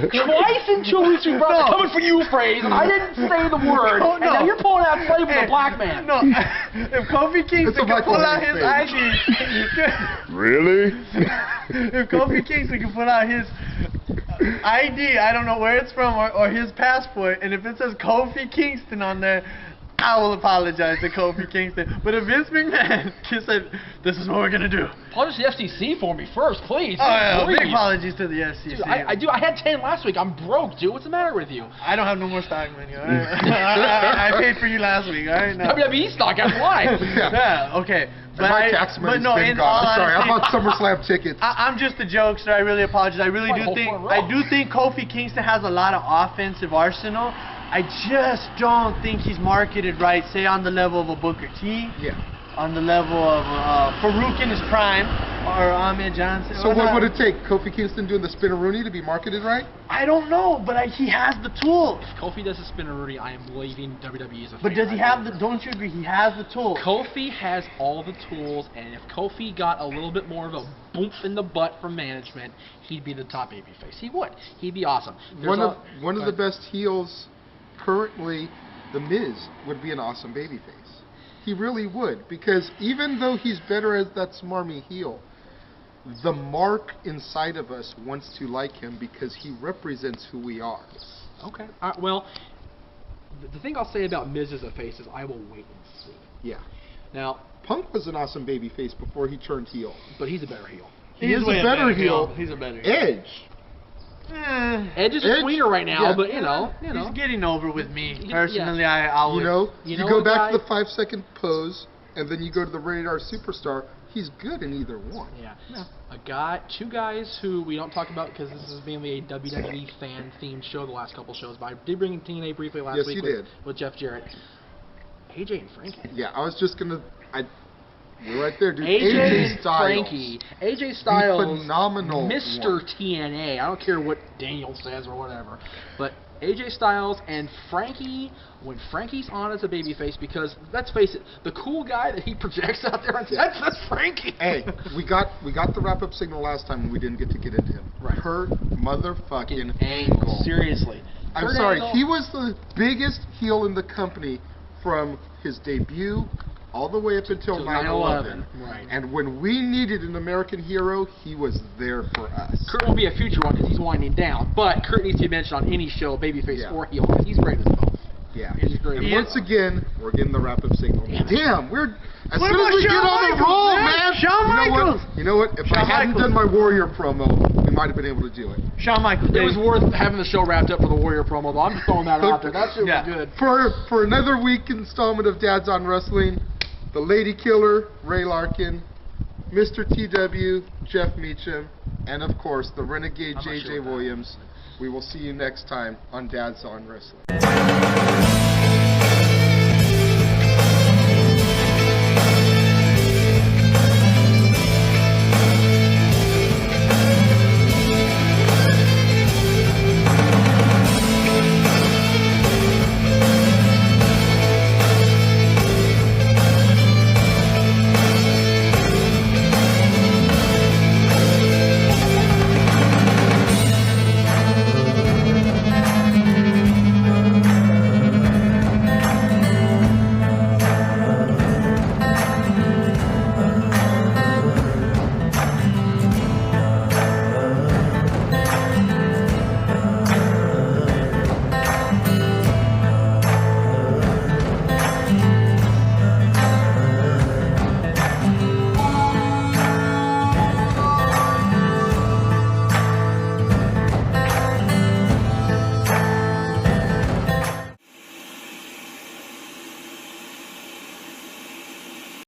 Twice in 2 weeks we brought the coming for you phrase, and I didn't say the word. And now you're pulling out slave with a black man. No, if Kofi Kingston can pull out his ID. Really? If Kofi Kingston can pull out his ID, I don't know where it's from, or his passport, and if it says Kofi Kingston on there, I will apologize to Kofi Kingston. But if Vince McMahon just said, "This is what we're gonna do," apologize to the FCC for me first, please. Oh yeah, big apologies to the FCC. Dude, I had 10 last week. I'm broke, dude. What's the matter with you? I don't have no more stock, man. I paid for you last week. All right, no. WWE stock. That's why. Yeah. Okay. But my tax money's been gone. Sorry, I bought SummerSlam tickets. I'm just a jokester. I really apologize. I really do think Kofi Kingston has a lot of offensive arsenal. I just don't think he's marketed right. Say on the level of a Booker T. Yeah. On the level of Farouk in his prime, or Ahmed Johnson. So what would it take? Kofi Kingston doing the spinneroonie to be marketed right? I don't know, but he has the tools. If Kofi does a spinneroonie, I am leaving WWE as a fan. But does he have the? Don't you agree? He has the tools. Kofi has all the tools, and if Kofi got a little bit more of a boof in the butt from management, he'd be the top babyface. He would. He'd be awesome. One of the best heels currently, The Miz, would be an awesome babyface. He really would, because even though he's better as that smarmy heel, the mark inside of us wants to like him because he represents who we are. Okay. Well, the thing I'll say about Miz as a face is I will wait and see. Yeah. Now, Punk was an awesome babyface before he turned heel. But he's a better heel. He is a better heel. He's a better heel. Edge. Edge is a tweener right now, but you know. He's getting over with me. Personally, yeah. I would. You go back to the 5-second pose, and then you go to the Radar Superstar. He's good in either one. Yeah. Two guys who we don't talk about because this is mainly a WWE fan-themed show the last couple shows, but I did bring in TNA briefly last week with Jeff Jarrett. AJ and Frankie. Yeah, I was just gonna. You're right there, dude. AJ Styles. Frankie. AJ Styles. The phenomenal Mr. one. TNA. I don't care what Daniel says or whatever. But AJ Styles and Frankie, when Frankie's on as a babyface, because let's face it, the cool guy that he projects out there, that's Frankie. Hey, we got the wrap-up signal last time and we didn't get to get into him. Right. Kurt motherfucking Angle. Seriously. I'm Kurt sorry, Angle. he was the biggest heel in the company from his debut all the way up until 9/11. Right. And when we needed an American hero, he was there for us. Kurt will be a future one because he's winding down, but Kurt needs to be mentioned on any show, babyface or heel, because he's great as both. Yeah. He's great. And once again, we're getting the wrap-up signal. Damn, we're as What soon about as we get Shawn on the Michaels, roll, man? man. Shawn Michaels. You know what? If I hadn't done my Warrior promo, we might have been able to do it. Shawn Michaels. It was worth having the show wrapped up for the Warrior promo, though. I'm just throwing that out there. That shit was good. For another week installment of Dads on Wrestling, the Lady Killer, Ray Larkin, Mr. TW, Jeff Meacham, and of course the Renegade JJ Williams. We will see you next time on Dads on Wrestling.